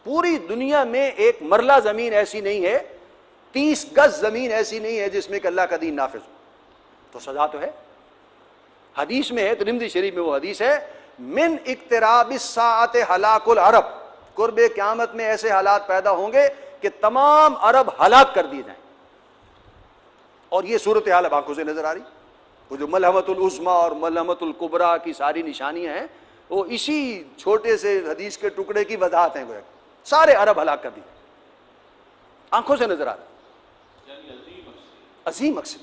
پوری دنیا میں ایک مرلہ زمین ایسی نہیں ہے، 30 گز زمین ایسی نہیں ہے جس میں کہ اللہ کا دین نافذ ہو. تو سزا تو ہے. حدیث میں ہے، ترمذی شریف میں وہ حدیث ہے، من اقتراب الساعۃ ہلاک العرب، قرب قیامت میں ایسے حالات پیدا ہوں گے کہ تمام عرب ہلاک کر دیے جائیں. اور یہ صورتحال اب آنکھوں سے نظر آ رہی. وہ جو ملحمۃ العظمیٰ اور ملحمۃ الکبریٰ کی ساری نشانیاں ہیں وہ اسی چھوٹے سے حدیث کے ٹکڑے کی وضاحت ہیں. گویا سارے عرب ہلاک کر دیے، آنکھوں سے نظر آ رہا ہے، عظیم مقصد.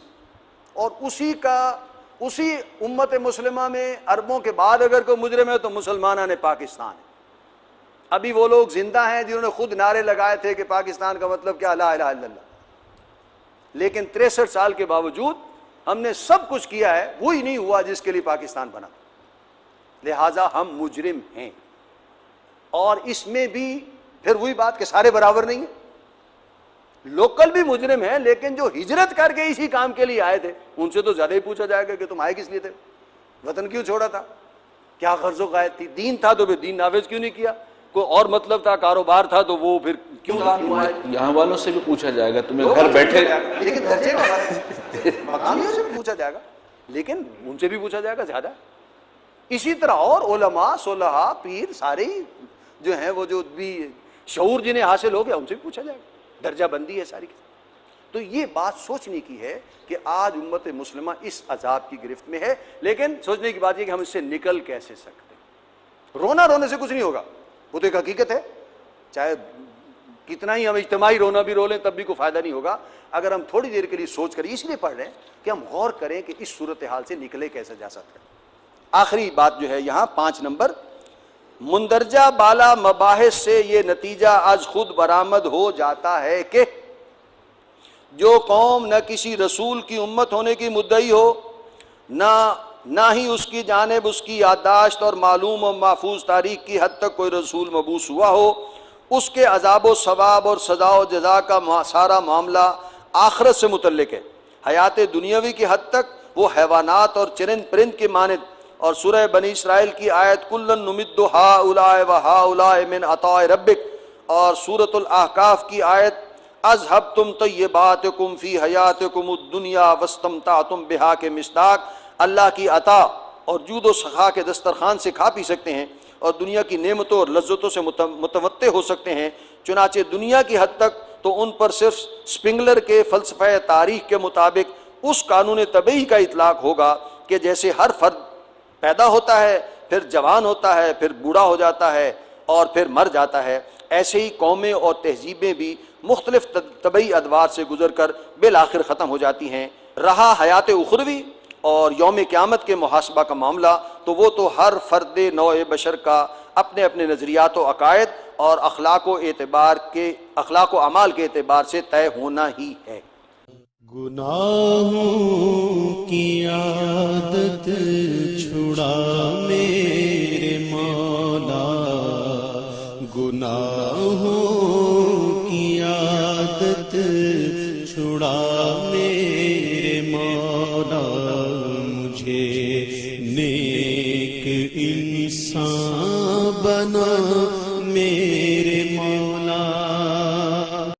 اور اسی امت مسلمہ میں عربوں کے بعد اگر کوئی مجرم ہے تو مسلمانان پاکستان ہے. ابھی وہ لوگ زندہ ہیں جنہوں نے خود نعرے لگائے تھے کہ پاکستان کا مطلب کیا لا الہ الا اللہ، لیکن 63 سال کے باوجود ہم نے سب کچھ کیا ہے، وہی نہیں ہوا جس کے لیے پاکستان بنا. لہٰذا ہم مجرم ہیں. اور اس میں بھی پھر وہی بات کہ سارے برابر نہیں ہیں، لوکل بھی مجرم ہیں، لیکن جو ہجرت کر کے اسی کام کے لیے آئے تھے ان سے تو زیادہ ہی پوچھا جائے گا کہ تم آئے کس لیے تھے، وطن کیوں چھوڑا تھا، کیا غرض و غایت تھی، دین تھا تو پھر دین نافذ کیوں نہیں کیا، کوئی اور مطلب تھا، کاروبار تھا تو وہ پھر کیوں آئے. یہاں والوں سے بھی پوچھا جائے گا، تمہیں گھر بیٹھے، لیکن درجے کا مقامیوں سے بھی پوچھا جائے گا، لیکن ان سے بھی پوچھا جائے گا زیادہ. اسی طرح اور علماء صلحاء پیر سارے جو ہیں وہ جو بھی شعور جنہیں حاصل ہو گیا ان سے بھی پوچھا جائے گا. درجہ بندی ہے ساری. تو یہ بات سوچنے کی ہے کہ آج امت مسلمہ اس عذاب کی گرفت میں ہے، لیکن سوچنے کی بات یہ کہ ہم اس سے نکل کیسے سکتے ہیں. رونے سے کچھ نہیں ہوگا، وہ تو ایک حقیقت ہے، چاہے کتنا ہی ہم اجتماعی رونا بھی رو لیں تب بھی کوئی فائدہ نہیں ہوگا اگر ہم تھوڑی دیر کے لیے سوچ کر اس لیے پڑھ رہے ہیں کہ ہم غور کریں کہ اس صورتحال سے نکلے کیسے جا سکتے ہیں. آخری بات جو ہے یہاں 5 نمبر، مندرجہ بالا مباحث سے یہ نتیجہ از خود برآمد ہو جاتا ہے کہ جو قوم نہ کسی رسول کی امت ہونے کی مدعی ہو، نہ ہی اس کی جانب اس کی یادداشت اور معلوم و محفوظ تاریخ کی حد تک کوئی رسول مبعوث ہوا ہو، اس کے عذاب و ثواب اور سزا و جزا کا سارا معاملہ آخرت سے متعلق ہے. حیات دنیاوی کی حد تک وہ حیوانات اور چرند پرند کے مانند، اور سورہ بنی اسرائیل کی آیت کلن نمد ہؤلاء وہؤلاء من عطاء ربک، اور سورۃ الاحقاف کی آیت اذھبتم طیباتکم فی حیاتکم الدنیا واستمتعتم بہا کے مصداق اللہ کی عطا اور جود و سخا کے دسترخوان سے کھا پی سکتے ہیں اور دنیا کی نعمتوں اور لذتوں سے متمتع ہو سکتے ہیں. چنانچہ دنیا کی حد تک تو ان پر صرف سپنگلر کے فلسفہ تاریخ کے مطابق اس قانون طبیعی کا اطلاق ہوگا کہ جیسے ہر فرد پیدا ہوتا ہے، پھر جوان ہوتا ہے، پھر بوڑھا ہو جاتا ہے اور پھر مر جاتا ہے، ایسے ہی قومیں اور تہذیبیں بھی مختلف طبعی ادوار سے گزر کر بالآخر ختم ہو جاتی ہیں. رہا حیات اخروی اور یوم قیامت کے محاسبہ کا معاملہ تو وہ تو ہر فرد نوع بشر کا اپنے اپنے نظریات و عقائد اور اخلاق و اعمال کے اعتبار سے طے ہونا ہی ہے. گناہوں کی عادت چھڑا میرے مولا، گناہوں کی عادت چھڑا میرے مولا، مجھے نیک انسان بنا میرے